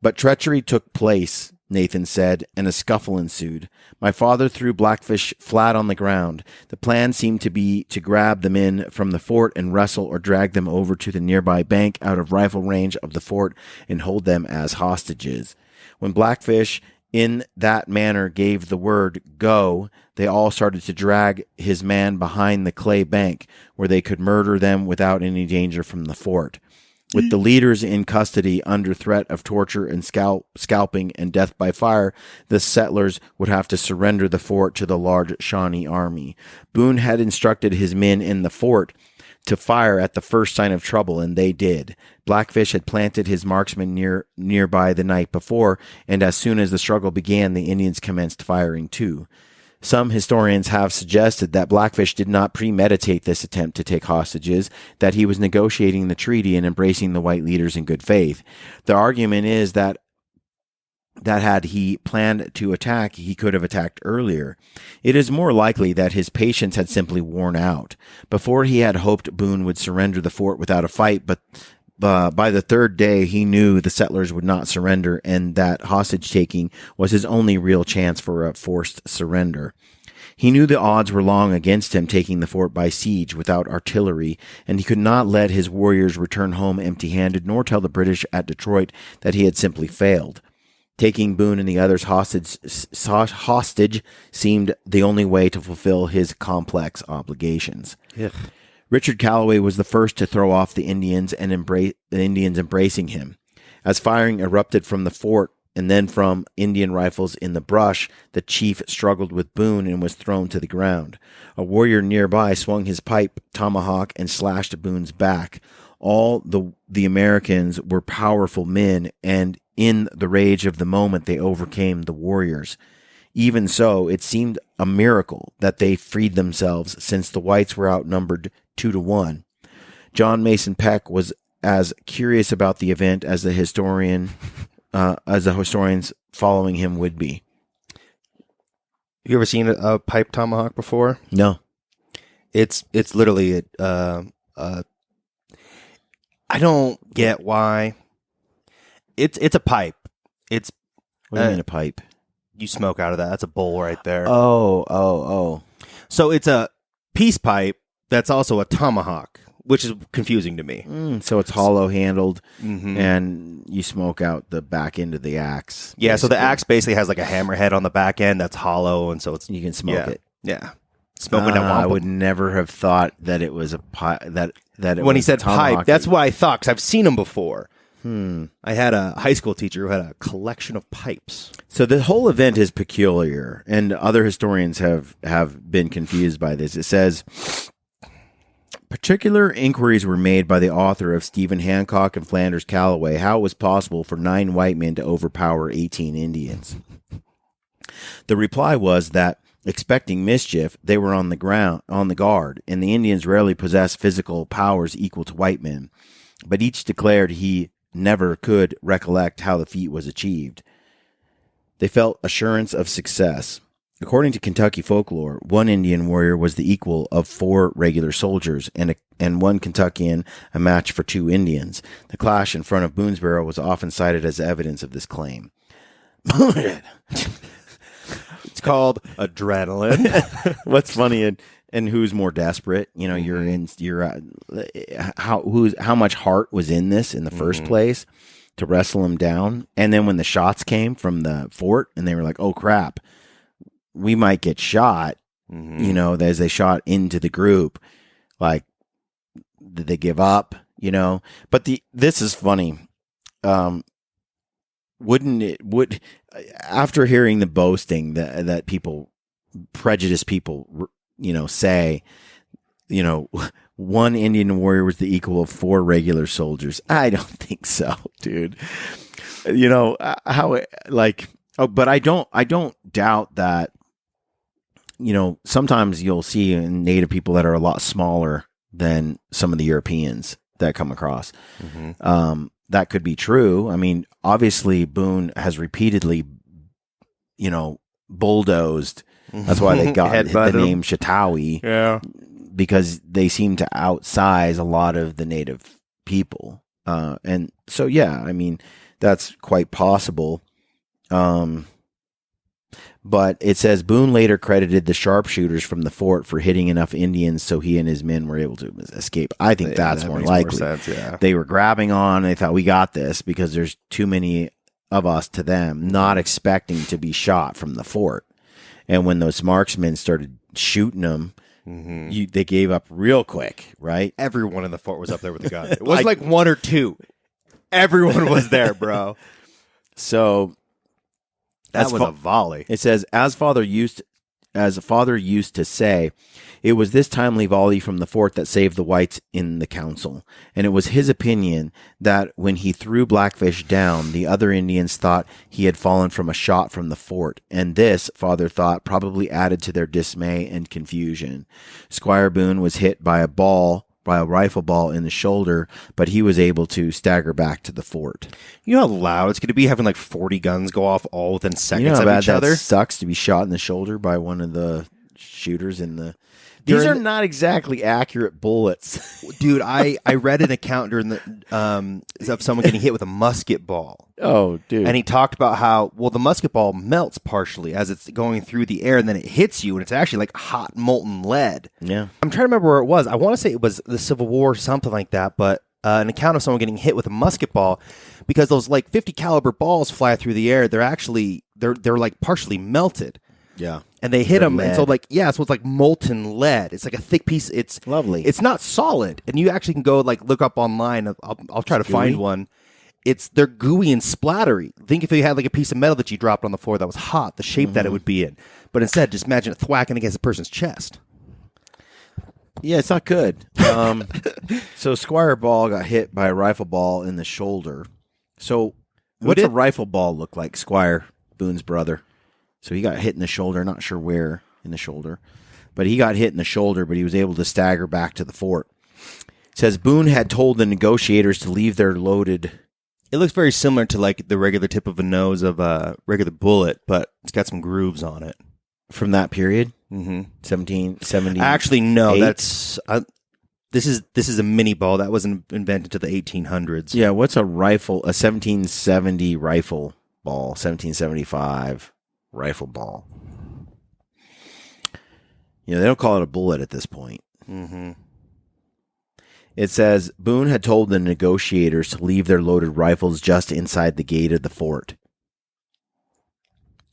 Speaker 2: But treachery took place, Nathan said, and a scuffle ensued. My father threw Blackfish flat on the ground. The plan seemed to be to grab the men from the fort and wrestle or drag them over to the nearby bank out of rifle range of the fort and hold them as hostages. When Blackfish in that manner gave the word, go, they all started to drag his man behind the clay bank where they could murder them without any danger from the fort. With the leaders in custody under threat of torture and scalping and death by fire, the settlers would have to surrender the fort to the large Shawnee army. Boone had instructed his men in the fort to fire at the first sign of trouble, and they did. Blackfish had planted his marksmen nearby the night before, and as soon as the struggle began, the Indians commenced firing too. Some historians have suggested that Blackfish did not premeditate this attempt to take hostages, that he was negotiating the treaty and embracing the white leaders in good faith. The argument is that had he planned to attack, he could have attacked earlier. It is more likely that his patience had simply worn out. Before he had hoped Boone would surrender the fort without a fight, but by the 3rd day, he knew the settlers would not surrender and that hostage-taking was his only real chance for a forced surrender. He knew the odds were long against him taking the fort by siege without artillery, and he could not let his warriors return home empty-handed, nor tell the British at Detroit that he had simply failed. Taking Boone and the others hostage seemed the only way to fulfill his complex obligations.
Speaker 3: Ugh.
Speaker 2: Richard Calloway was the first to throw off the Indians and embracing him. As firing erupted from the fort and then from Indian rifles in the brush, the chief struggled with Boone and was thrown to the ground. A warrior nearby swung his pipe tomahawk and slashed Boone's back. All the Americans were powerful men, and in the rage of the moment they overcame the warriors. Even so, it seemed a miracle that they freed themselves, since the whites were outnumbered 2-1. John Mason Peck was as curious about the event as the historians following him would be.
Speaker 3: Have you ever seen a pipe tomahawk before?
Speaker 2: No.
Speaker 3: It's literally I don't get why. It's a pipe. It's
Speaker 2: What do you mean a pipe?
Speaker 3: You smoke out of that. That's a bowl right there.
Speaker 2: Oh.
Speaker 3: So it's a peace pipe that's also a tomahawk, which is confusing to me.
Speaker 2: So it's hollow handled,
Speaker 3: Mm-hmm.
Speaker 2: and you smoke out the back end of the axe.
Speaker 3: Yeah,
Speaker 2: basically.
Speaker 3: so the axe basically has like a hammerhead on the back end that's hollow, and so it's
Speaker 2: You can smoke it.
Speaker 3: Yeah, smoking that
Speaker 2: I
Speaker 3: wampum.
Speaker 2: would never have thought that it was a pipe. That it
Speaker 3: When he
Speaker 2: was
Speaker 3: said
Speaker 2: tomahawk.
Speaker 3: pipe, that's what I thought, because I've seen them before. I had a high school teacher who had a collection of pipes.
Speaker 2: So the whole event is peculiar, and other historians have been confused by this. It says, particular inquiries were made by the author of Stephen Hancock and Flanders Calloway how it was possible for 9 white men to overpower 18 Indians. The reply was that, expecting mischief, they were on the guard, and the Indians rarely possessed physical powers equal to white men. But each declared he never could recollect how the feat was achieved. They felt assurance of success. According to Kentucky folklore, one Indian warrior was the equal of 4 regular soldiers, and one Kentuckian a match for 2 Indians. The clash in front of Boonesborough was often cited as evidence of this claim.
Speaker 3: It's called adrenaline.
Speaker 2: What's funny, And who's more desperate? You know, how much heart was in this in the first place to wrestle him down? And then when the shots came from the fort and they were like, oh crap, we might get shot, you know, as they shot into the group, like, did they give up, you know? But this is funny. Would after hearing the boasting that people, prejudiced people, you know, say, you know, one Indian warrior was the equal of 4 regular soldiers. I don't think so, dude. You know, but I don't doubt that, you know, sometimes you'll see Native people that are a lot smaller than some of the Europeans that come across. That could be true. I mean, obviously Boone has repeatedly, you know, bulldozed. That's why they got the name Chautawi. Yeah. Because they seem to outsize a lot of the native people. And so, yeah, I mean, that's quite possible. But it says Boone later credited the sharpshooters from the fort for hitting enough Indians so he and his men were able to escape. I think that's more likely. More sense, yeah. They were grabbing on. They thought, we got this because there's too many of us to them, not expecting to be shot from the fort. And when those marksmen started shooting them, they gave up real quick, right?
Speaker 3: Everyone in the fort was up there with a gun. It wasn't like 1 or 2. Everyone was there, bro.
Speaker 2: So
Speaker 3: that was a volley.
Speaker 2: It says, as father used to say, it was this timely volley from the fort that saved the whites in the council. And it was his opinion that when he threw Blackfish down, the other Indians thought he had fallen from a shot from the fort. And this, father thought, probably added to their dismay and confusion. Squire Boone was hit by a rifle ball in the shoulder, but he was able to stagger back to the fort.
Speaker 3: You know how loud it's going to be having like 40 guns go off all within seconds of each other?
Speaker 2: That sucks to be shot in the shoulder by one of the shooters in the... These are not exactly accurate bullets.
Speaker 3: Dude, I read an account during the of someone getting hit with a musket ball.
Speaker 2: Oh, dude.
Speaker 3: And he talked about how, well, the musket ball melts partially as it's going through the air, and then it hits you, and it's actually like hot, molten lead.
Speaker 2: Yeah.
Speaker 3: I'm trying to remember where it was. I want to say it was the Civil War or something like that, but an account of someone getting hit with a musket ball, because those like 50 caliber balls fly through the air. They're actually, they're like partially melted.
Speaker 2: Yeah.
Speaker 3: And they hit them, and so like, yeah, so it's like molten lead. It's like a thick piece. It's
Speaker 2: lovely.
Speaker 3: It's not solid, and you actually can go like look up online. I'll try to find one. They're gooey and splattery. Think if you had like a piece of metal that you dropped on the floor that was hot, the shape that it would be in. But instead, just imagine it thwacking against a person's chest.
Speaker 2: Yeah, it's not good. So Squire Ball got hit by a rifle ball in the shoulder. So what's a rifle ball look like, Squire Boone's brother? So he got hit in the shoulder, not sure where in the shoulder. But he got hit in the shoulder, but he was able to stagger back to the fort. It says Boone had told the negotiators to leave their loaded...
Speaker 3: It looks very similar to like the regular tip of a nose of a regular bullet, but it's got some grooves on it.
Speaker 2: From that period? 1770?
Speaker 3: Actually, no. That's... This is a mini ball. That wasn't invented until the 1800s.
Speaker 2: Yeah, what's a rifle? A 1770 rifle ball, 1775... rifle ball. You know, they don't call it a bullet at this point. It says Boone had told the negotiators to leave their loaded rifles just inside the gate of the fort.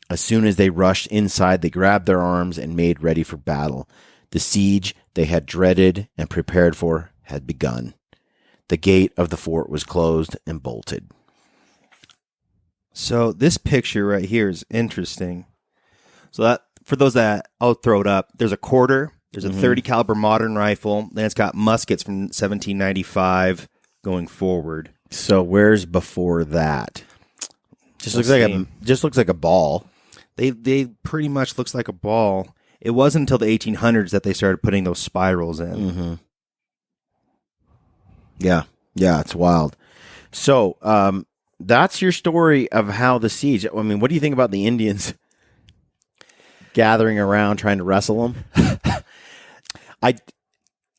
Speaker 2: As soon as they rushed inside, they grabbed their arms and made ready for battle. The siege they had dreaded and prepared for had begun. The gate of the fort was closed and bolted.
Speaker 3: So this picture right here is interesting. So that, for those that, I'll throw it up. There's a quarter. There's a 30 caliber modern rifle. Then it's got muskets from 1795 going forward.
Speaker 2: So where's before that? Just looks like a ball.
Speaker 3: They pretty much looks like a ball. It wasn't until the 1800s that they started putting those spirals in.
Speaker 2: Yeah, it's wild. So, that's your story of how the siege. I mean, what do you think about the Indians gathering around trying to wrestle them?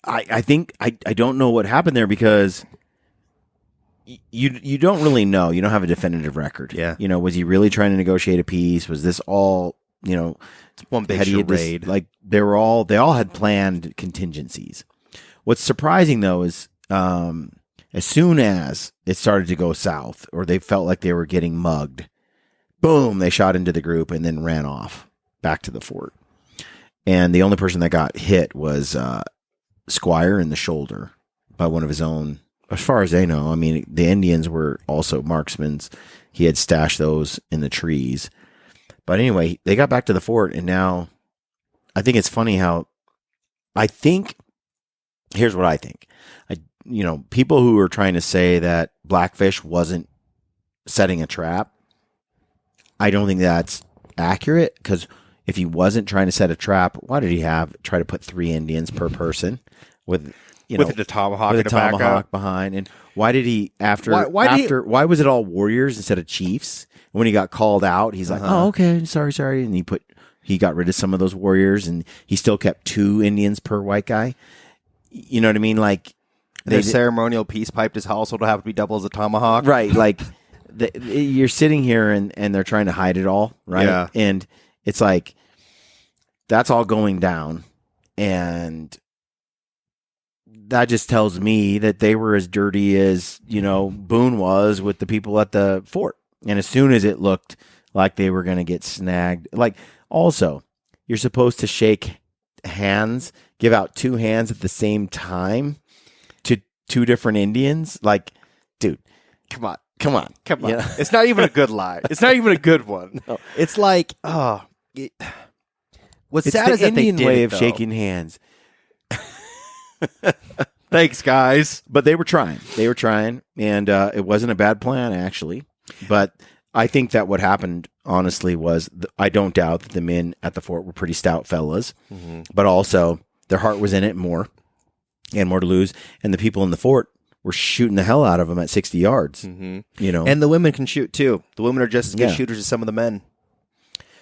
Speaker 2: I think I don't know what happened there because you don't really know. You don't have a definitive record.
Speaker 3: Yeah.
Speaker 2: You know, was he really trying to negotiate a peace? Was this all
Speaker 3: It's one big
Speaker 2: he had
Speaker 3: charade.
Speaker 2: like they all had planned contingencies. What's surprising though is as soon as it started to go south, or they felt like they were getting mugged, boom, they shot into the group and then ran off back to the fort. And the only person that got hit was Squire in the shoulder by one of his own. As far as they know, I mean, the Indians were also marksmen. He had stashed those in the trees. But anyway, they got back to the fort, and now I think it's funny how here's what I think. People who are trying to say that Blackfish wasn't setting a trap, I don't think that's accurate, because if he wasn't trying to set a trap, why did he try to put 3 Indians per person with
Speaker 3: the tomahawk,
Speaker 2: with a tomahawk behind? And why did he why was it all warriors instead of chiefs? And when he got called out, he's like, "Oh, okay, sorry," and he got rid of some of those warriors, and he still kept 2 Indians per white guy. You know what I mean? Like
Speaker 3: their ceremonial peace pipe to his household will have to be double as a tomahawk,
Speaker 2: right? Like you're sitting here and they're trying to hide it all, right?
Speaker 3: Yeah.
Speaker 2: And it's like that's all going down, and that just tells me that they were as dirty as Boone was with the people at the fort. And as soon as it looked like they were going to get snagged, like also you're supposed to shake hands, give out 2 hands at the same time to 2 different Indians. Like, dude, come on.
Speaker 3: Yeah. It's not even a good lie. It's not even a good one. No. It's like, what's sad is that
Speaker 2: Indian
Speaker 3: they did
Speaker 2: way
Speaker 3: it,
Speaker 2: of
Speaker 3: though.
Speaker 2: shaking hands.
Speaker 3: Thanks, guys.
Speaker 2: But they were trying, and it wasn't a bad plan, actually. But I think that what happened, honestly, was I don't doubt that the men at the fort were pretty stout fellas, but also their heart was in it more, and more to lose. And the people in the fort were shooting the hell out of them at 60 yards.
Speaker 3: And the women can shoot, too. The women are just as good shooters as some of the men.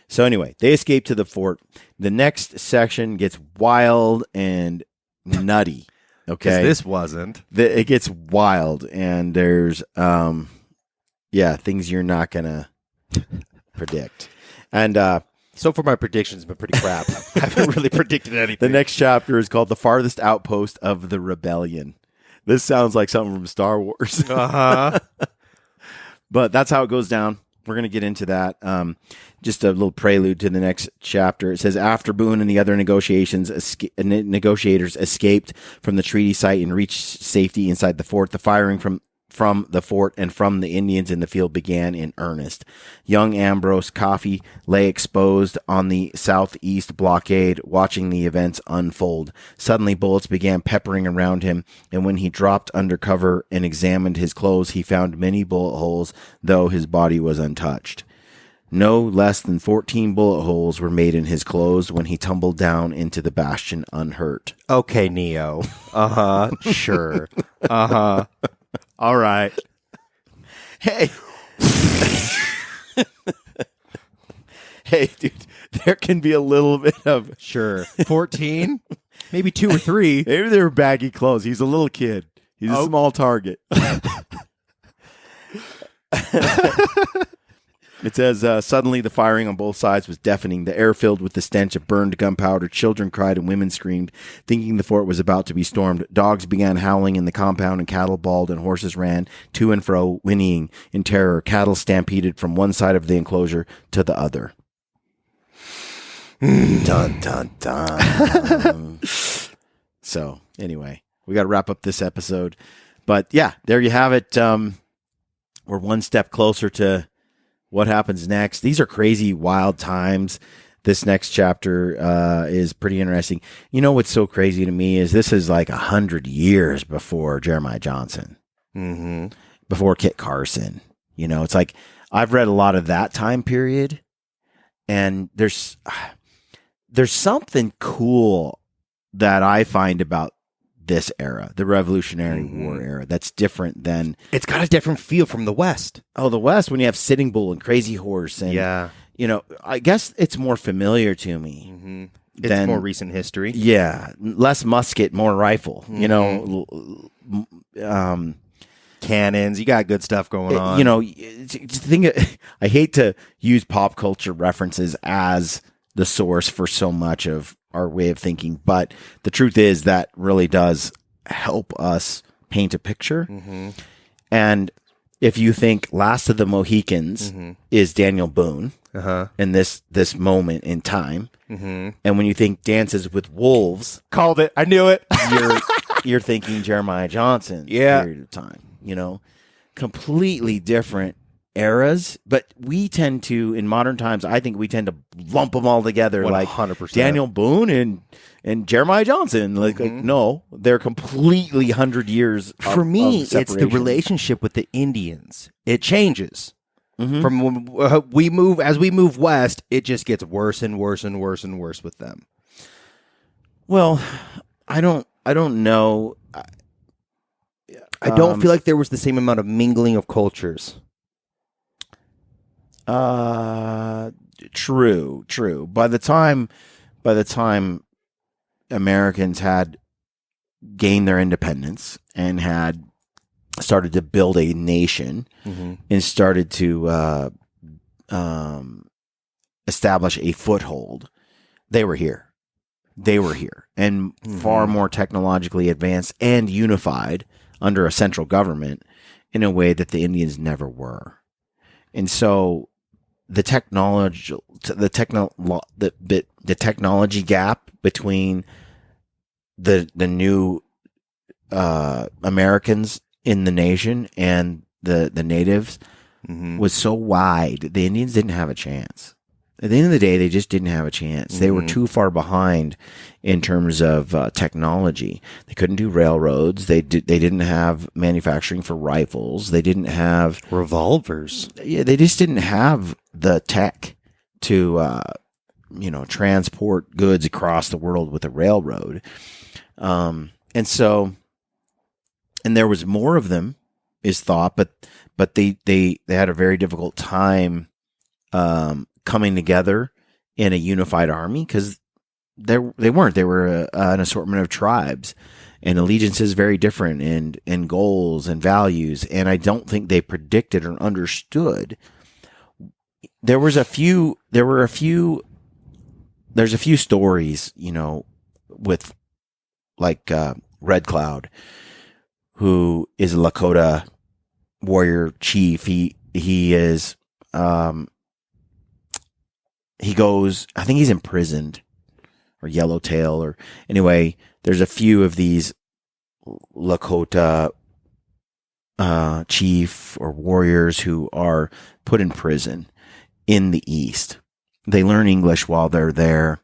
Speaker 2: So anyway, they escaped to the fort. The next section gets wild and nutty. Okay,
Speaker 3: this wasn't.
Speaker 2: It gets wild, and there's things you're not gonna predict. And
Speaker 3: so far, my predictions have been pretty crap. I haven't really predicted anything.
Speaker 2: The next chapter is called "The Farthest Outpost of the Rebellion." This sounds like something from Star Wars. But that's how it goes down. We're going to get into that. Just a little prelude to the next chapter. It says, after Boone and the other negotiators escaped from the treaty site and reached safety inside the fort, the firing from the fort and from the Indians in the field began in earnest. Young Ambrose Coffey lay exposed on the southeast blockade, watching the events unfold. Suddenly, bullets began peppering around him, and when he dropped under cover and examined his clothes, he found many bullet holes, though his body was untouched. No less than 14 bullet holes were made in his clothes when he tumbled down into the bastion unhurt.
Speaker 3: Okay, Neo. Sure. All right.
Speaker 2: Hey. Hey, dude, there can be a little bit of...
Speaker 3: Sure. 14? Maybe 2 or 3.
Speaker 2: Maybe they were baggy clothes. He's a little kid. He's a small target. It says, suddenly the firing on both sides was deafening. The air filled with the stench of burned gunpowder. Children cried and women screamed, thinking the fort was about to be stormed. Dogs began howling in the compound, and cattle bawled, and horses ran to and fro, whinnying in terror. Cattle stampeded from one side of the enclosure to the other. Dun, dun, dun. So, anyway, we got to wrap up this episode. But, yeah, there you have it. We're one step closer to what happens next. These are crazy, wild times. This next chapter is pretty interesting. You know what's so crazy to me is this is like 100 years before Jeremiah Johnson, before Kit Carson. You know, it's like I've read a lot of that time period, and there's something cool that I find about this era, the Revolutionary War era, that's different than...
Speaker 3: It's got a different feel from the West.
Speaker 2: Oh, the West, when you have Sitting Bull and Crazy Horse. And, you know, I guess it's more familiar to me.
Speaker 3: It's more recent history.
Speaker 2: Yeah. Less musket, more rifle. You know,
Speaker 3: cannons. You got good stuff going on.
Speaker 2: You know, I hate to use pop culture references as the source for so much of our way of thinking. But the truth is that really does help us paint a picture.
Speaker 3: Mm-hmm.
Speaker 2: And if you think Last of the Mohicans is Daniel Boone in this moment in time, and when you think Dances with Wolves,
Speaker 3: called it. I knew it.
Speaker 2: you're thinking Jeremiah Johnson period of time. Completely different eras, but we tend to, in modern times, I think we tend to lump them all together 100%. Like Daniel Boone and Jeremiah Johnson. Like no, they're completely 100 years.
Speaker 3: For me, it's the relationship with the Indians. It changes from when we move. As we move west, it just gets worse and worse and worse and worse with them.
Speaker 2: Well, I don't know.
Speaker 3: I don't feel like there was the same amount of mingling of cultures.
Speaker 2: True. By the time Americans had gained their independence and had started to build a nation and started to establish a foothold, they were here. And far more technologically advanced and unified under a central government in a way that the Indians never were. And so the technology gap between the new Americans in the nation and the natives was so wide. The Indians didn't have a chance. At the end of the day, they just didn't have a chance. They were too far behind in terms of technology. They couldn't do railroads. They didn't have manufacturing for rifles. They didn't have
Speaker 3: revolvers. Yeah,
Speaker 2: they just didn't have the tech to transport goods across the world with a railroad. And there was more of them, is thought, but they had a very difficult time coming together in a unified army because they weren't. They were an assortment of tribes, and allegiances very different, and goals and values. And I don't think they predicted or understood. There's a few stories, with like Red Cloud, who is a Lakota warrior chief. He is. He goes, I think he's imprisoned, or Yellowtail, or anyway, there's a few of these Lakota chief or warriors who are put in prison in the East. They learn English while they're there.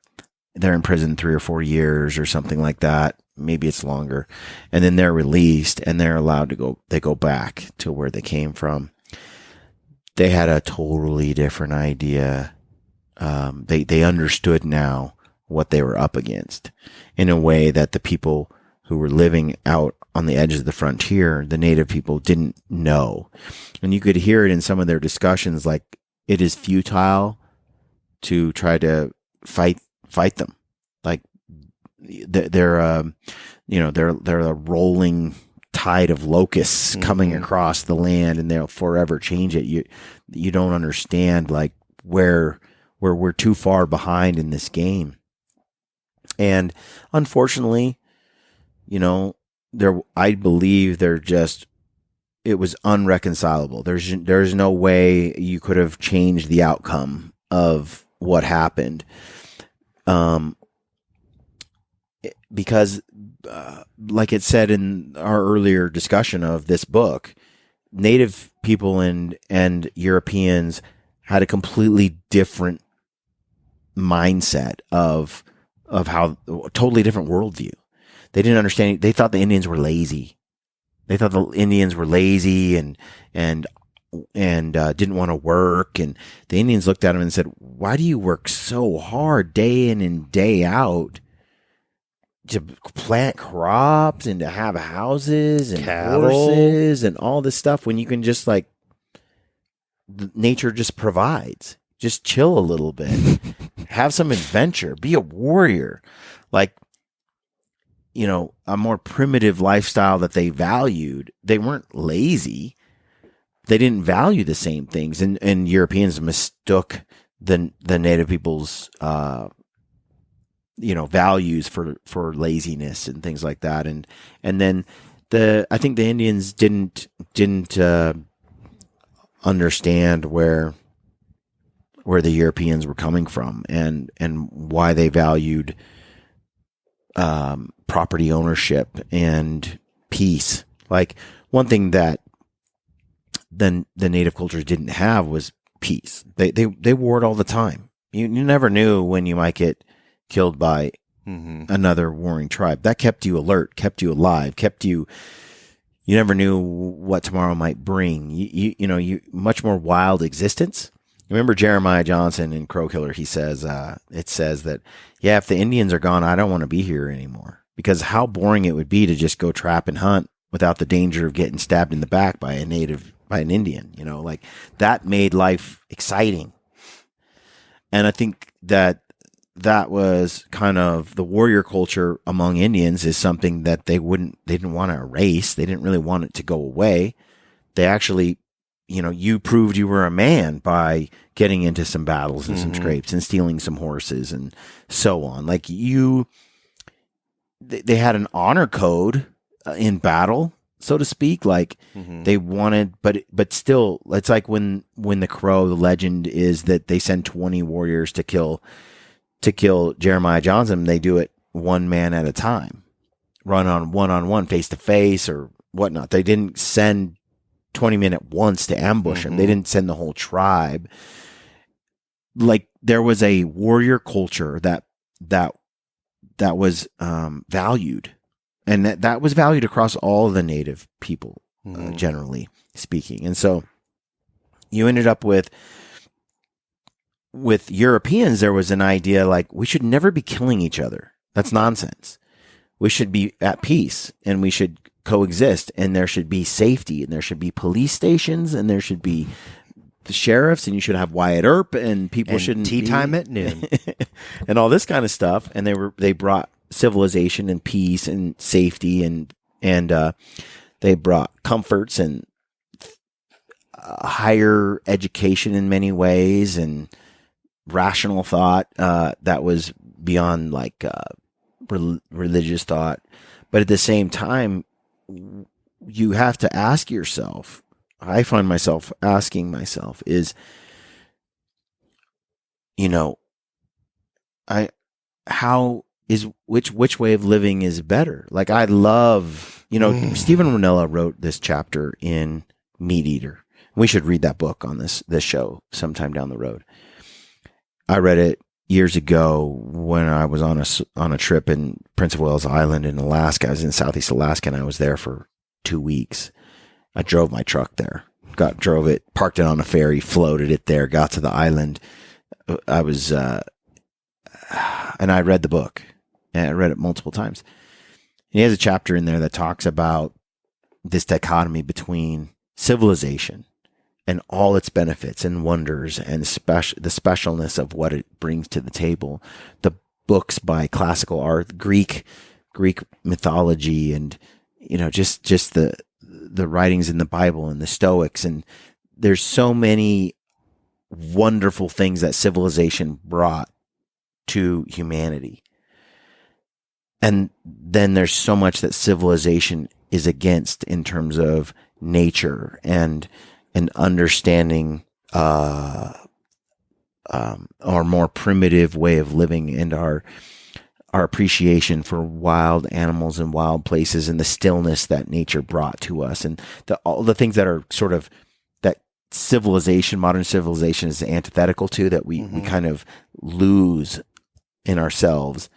Speaker 2: They're in prison 3 or 4 years or something like that. Maybe it's longer. And then they're released and they're allowed to go. They go back to where they came from. They had a totally different idea. They understood now what they were up against in a way that the people who were living out on the edges of the frontier, the native people, didn't know. And you could hear it in some of their discussions, like it is futile to try to fight them. Like they're a rolling tide of locusts coming across the land, and they'll forever change it. You don't understand like where we're too far behind in this game. And unfortunately, I believe it was unreconcilable. There's no way you could have changed the outcome of what happened. Because like it said in our earlier discussion of this book, Native people and Europeans had a completely different mindset of how, totally different worldview. They didn't understand. They thought the Indians were lazy. And didn't want to work. And the Indians looked at them and said, "Why do you work so hard day in and day out to plant crops and to have houses and horses and all this stuff when you can just nature just provides? Just chill a little bit, have some adventure, be a warrior." A more primitive lifestyle that they valued. They weren't lazy. They didn't value the same things. And Europeans mistook the native people's values for laziness and things like that, and then I think the Indians didn't understand where the Europeans were coming from and why they valued property ownership and peace. Like, one thing that the native cultures didn't have was peace. They warred all the time. You never knew when you might get killed by another warring tribe. That kept you alert, kept you alive, you never knew what tomorrow might bring. You much more wild existence. Remember Jeremiah Johnson in Crow Killer, he says, it says that, if the Indians are gone, I don't want to be here anymore, because how boring it would be to just go trap and hunt without the danger of getting stabbed in the back by an Indian, like that made life exciting. And I think that was kind of the warrior culture among Indians is something that they didn't want to erase. They didn't really want it to go away. They actually, you proved you were a man by getting into some battles and some scrapes and stealing some horses and so on. Like they had an honor code in battle, so to speak. Like they wanted, but still, it's like when the Crow, the legend is that they send 20 warriors to kill Jeremiah Johnson. They do it one man at a time, one-on-one, face-to-face or whatnot. They didn't send 20 men at once to ambush him. They didn't send the whole tribe. Like, there was a warrior culture that was valued, and that was valued across all the native people, generally speaking. And so you ended up with Europeans, there was an idea like, we should never be killing each other. That's nonsense. We should be at peace, and we should coexist, and there should be safety, and there should be police stations, and there should be the sheriffs, and you should have Wyatt Earp, and people shouldn't
Speaker 3: tea time at noon
Speaker 2: and all this kind of stuff. And they brought civilization and peace and safety, and they brought comforts and higher education in many ways, and rational thought that was beyond like religious thought. But at the same time, you have to ask yourself, I find myself asking myself, is, which way of living is better? Like, I love, Stephen Ranella wrote this chapter in Meat Eater. We should read that book on this show sometime down the road. I read it years ago when I was on a trip in Prince of Wales Island in Alaska. I was in Southeast Alaska, and I was there for 2 weeks. I drove my truck there, drove it, parked it on a ferry, floated it there, got to the island. I was, and I read the book, and I read it multiple times. And he has a chapter in there that talks about this dichotomy between civilization and all its benefits and wonders and the specialness of what it brings to the table. The books by classical art, Greek mythology, and just the writings in the Bible and the Stoics, and there's so many wonderful things that civilization brought to humanity. And then there's so much that civilization is against in terms of nature and understanding our more primitive way of living, and our appreciation for wild animals and wild places, and the stillness that nature brought to us, and all the things that are sort of that modern civilization is antithetical to, that we kind of lose in ourselves.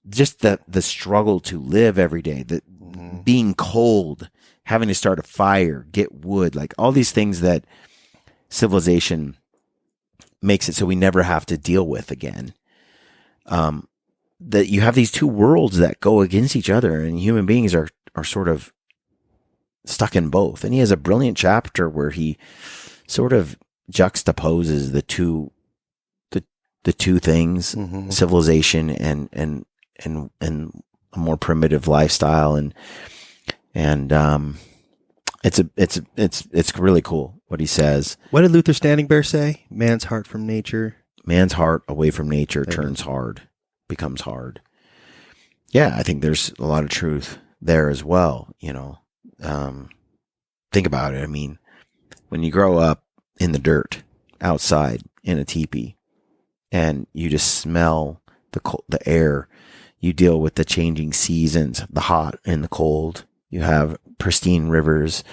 Speaker 2: Just the struggle to live every day, being cold, having to start a fire, get wood, like all these things that civilization makes it so we never have to deal with again. That you have these two worlds that go against each other, and human beings are sort of stuck in both. And he has a brilliant chapter where he sort of juxtaposes the two things, civilization and a more primitive lifestyle, and it's really cool what he says.
Speaker 3: What did Luther Standing Bear say? Man's heart from nature
Speaker 2: Man's heart away from nature turns hard, becomes hard. Yeah, I think there's a lot of truth there as well. Think about it. I mean, when you grow up in the dirt outside in a teepee and you just smell the air, you deal with the changing seasons, the hot and the cold. You have pristine rivers,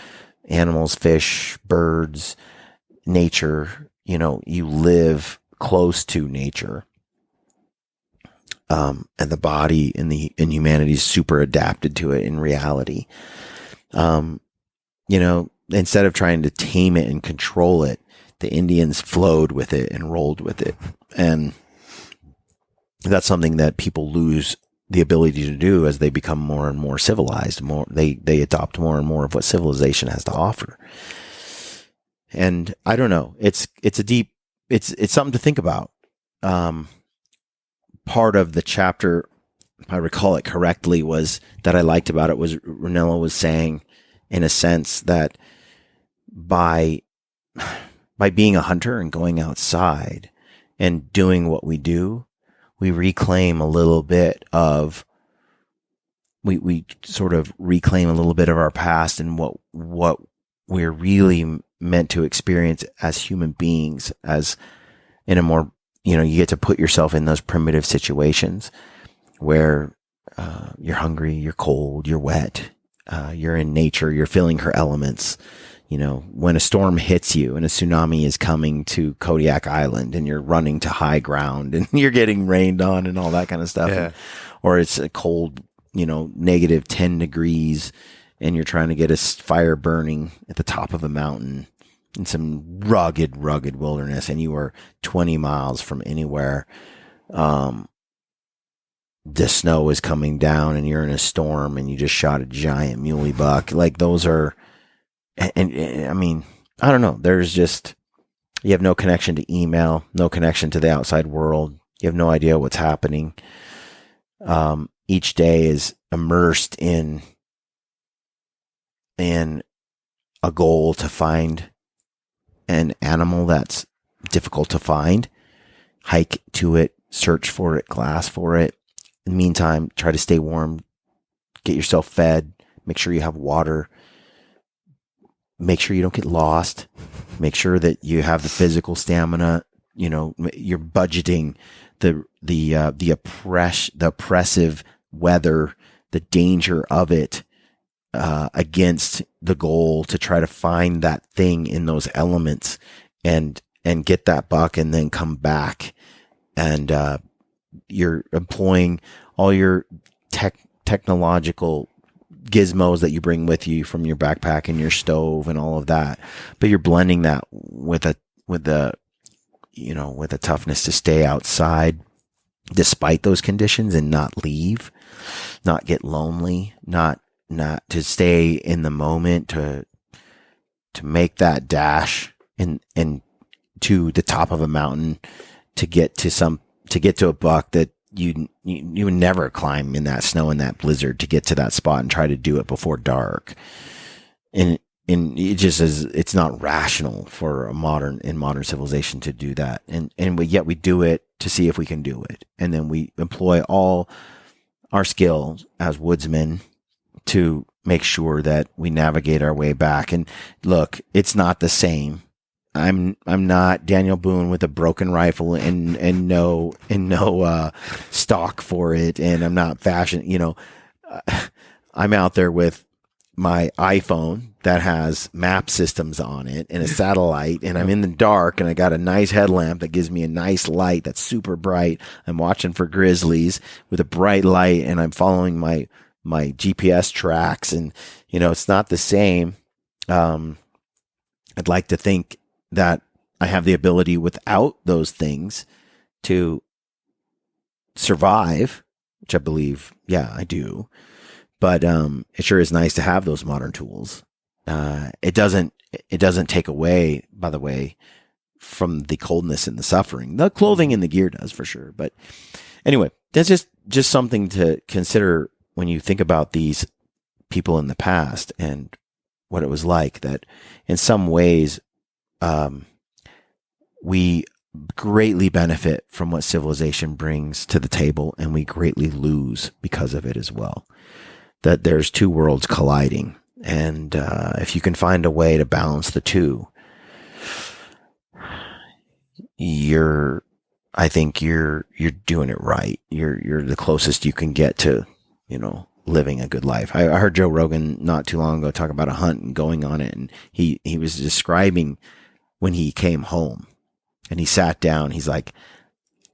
Speaker 2: animals, fish, birds, nature. You live close to nature. And the body and humanity is super adapted to it in reality. Instead of trying to tame it and control it, the Indians flowed with it and rolled with it. And that's something that people lose the ability to do as they become more and more civilized. They adopt more and more of what civilization has to offer. And I don't know. It's something to think about. Part of the chapter, if I recall it correctly, was that I liked about it was Ranella was saying, in a sense, that by being a hunter and going outside and doing what we do, we reclaim a little bit of we sort of reclaim a little bit of our past and what we're really meant to experience as human beings, as in a more, you get to put yourself in those primitive situations where you're hungry, you're cold, you're wet, you're in nature, you're feeling her elements. When a storm hits you and a tsunami is coming to Kodiak Island and you're running to high ground and you're getting rained on and all that kind of stuff.
Speaker 3: Yeah.
Speaker 2: Or it's a cold, negative 10 degrees and you're trying to get a fire burning at the top of a mountain in some rugged wilderness, and you are 20 miles from anywhere. The snow is coming down and you're in a storm and you just shot a giant muley buck. Like those are, and I mean, I don't know. There's just, you have no connection to email, no connection to the outside world. You have no idea what's happening. Each day is immersed in a goal to find an animal that's difficult to find, hike to it, search for it, glass for it. In the meantime, try to stay warm, get yourself fed, make sure you have water, make sure you don't get lost, make sure that you have the physical stamina. You're budgeting the oppressive weather, the danger of it, against the goal to try to find that thing in those elements and get that buck and then come back. And you're employing all your technological gizmos that you bring with you from your backpack and your stove and all of that, but you're blending that with a toughness to stay outside despite those conditions and not leave, not get lonely, not to stay in the moment, to make that dash and to the top of a mountain to get to a buck that you would never climb in that snow and that blizzard to get to that spot and try to do it before dark. And it just is, it's not rational for modern civilization to do that. And yet we do it to see if we can do it. And then we employ all our skills as woodsmen to make sure that we navigate our way back. And look, it's not the same. I'm not Daniel Boone with a broken rifle and no stock for it. And I'm not fashion, I'm out there with my iPhone that has map systems on it and a satellite, and I'm in the dark and I got a nice headlamp that gives me a nice light that's super bright. I'm watching for grizzlies with a bright light and I'm following my GPS tracks, and it's not the same. I'd like to think that I have the ability without those things to survive, which I believe, yeah, I do. But it sure is nice to have those modern tools. It doesn't take away, by the way, from the coldness and the suffering. The clothing and the gear does for sure. But anyway, that's just something to consider when you think about these people in the past and what it was like, that in some ways we greatly benefit from what civilization brings to the table, and we greatly lose because of it as well. That there's two worlds colliding, and if you can find a way to balance the two, I think you're doing it right. You're the closest you can get to, living a good life. I heard Joe Rogan not too long ago talk about a hunt and going on it, and he was describing when he came home and he sat down. He's like,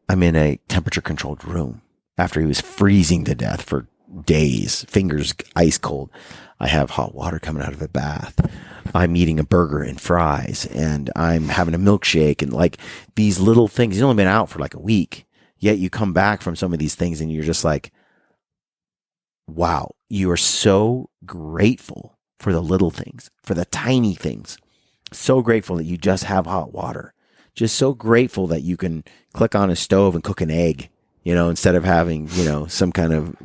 Speaker 2: I'm in a temperature controlled room after he was freezing to death for days, fingers ice cold. I have hot water coming out of a bath. I'm eating a burger and fries, and I'm having a milkshake, and like these little things. He's only been out for like a week, yet you come back from some of these things and you're just like, wow, you are so grateful for the little things, for the tiny things. So grateful that you just have hot water. Just so grateful that you can click on a stove and cook an egg, instead of having, some kind of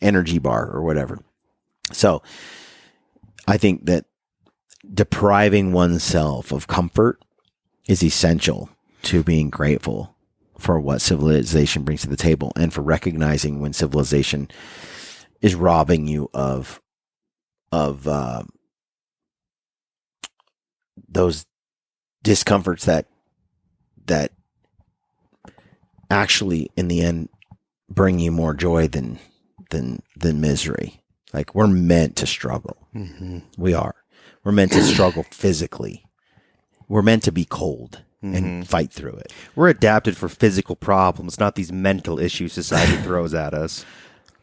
Speaker 2: energy bar or whatever. So I think that depriving oneself of comfort is essential to being grateful for what civilization brings to the table, and for recognizing when civilization is robbing you of those discomforts that actually in the end bring you more joy than misery. Like, we're meant to struggle.
Speaker 3: Mm-hmm.
Speaker 2: We are. We're meant to struggle physically. We're meant to be cold and fight through it.
Speaker 3: We're adapted for physical problems, not these mental issues society throws at us.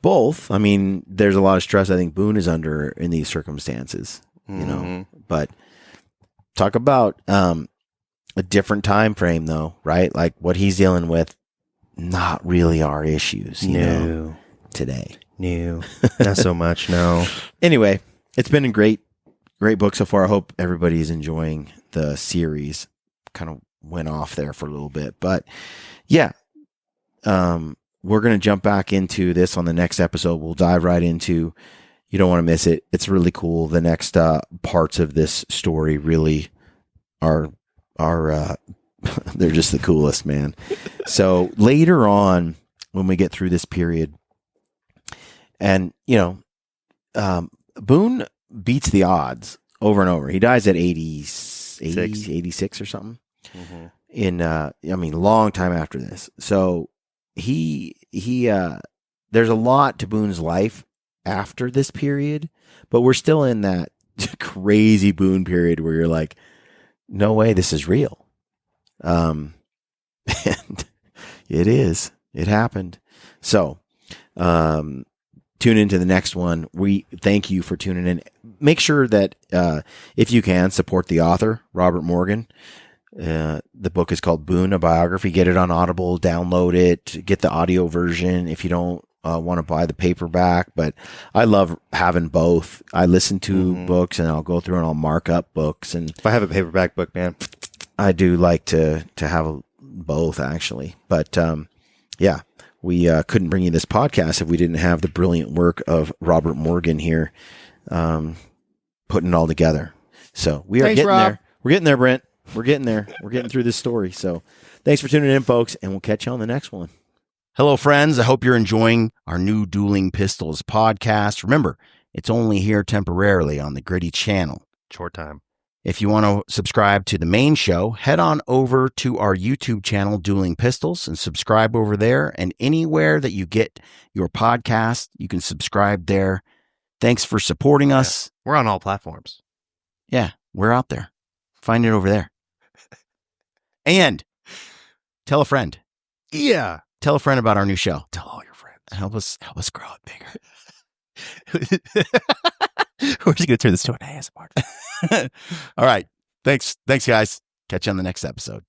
Speaker 2: Both. I mean, there's a lot of stress I think Boone is under in these circumstances, but talk about a different time frame though, right? Like what he's dealing with, not really our issues, today.
Speaker 3: No, not so much. No.
Speaker 2: Anyway, it's been a great book so far. I hope everybody is enjoying the series. Kind of went off there for a little bit, but yeah, we're going to jump back into this on the next episode. We'll dive right into, you don't want to miss it. It's really cool. The next parts of this story really are they're just the coolest, man. So later on, when we get through this period, and Boone beats the odds over and over. He dies at 86 or something.
Speaker 3: Mm-hmm.
Speaker 2: In long time after this. So he there's a lot to Boone's life after this period, but we're still in that crazy Boone period where you're like, no way this is real. And it is. It happened. So tune into the next one. We thank you for tuning in. Make sure that if you can, support the author, Robert Morgan. The book is called Boone, a Biography. Get it on Audible, download it, get the audio version if you don't want to buy the paperback. But I love having both. I listen to books and I'll go through and I'll mark up books. And
Speaker 3: if I have a paperback book, man,
Speaker 2: I do like to have both actually. But yeah, we couldn't bring you this podcast if we didn't have the brilliant work of Robert Morgan here, putting it all together. So we are getting there. We're getting there, Brent. We're getting there. We're getting through this story. So thanks for tuning in, folks, and we'll catch you on the next one. Hello, friends. I hope you're enjoying our new Dueling Pistols podcast. Remember, it's only here temporarily on the Gritty channel.
Speaker 3: Short time.
Speaker 2: If you want to subscribe to the main show, head on over to our YouTube channel, Dueling Pistols, and subscribe over there. And anywhere that you get your podcast, you can subscribe there. Thanks for supporting us.
Speaker 3: Yeah. We're on all platforms.
Speaker 2: Yeah, we're out there. Find it over there. And tell a friend.
Speaker 3: Yeah.
Speaker 2: Tell a friend about our new show.
Speaker 3: Tell all your friends.
Speaker 2: Help us grow it bigger.
Speaker 3: We're just going to turn this to an ASMR.
Speaker 2: All right. Thanks, guys. Catch you on the next episode.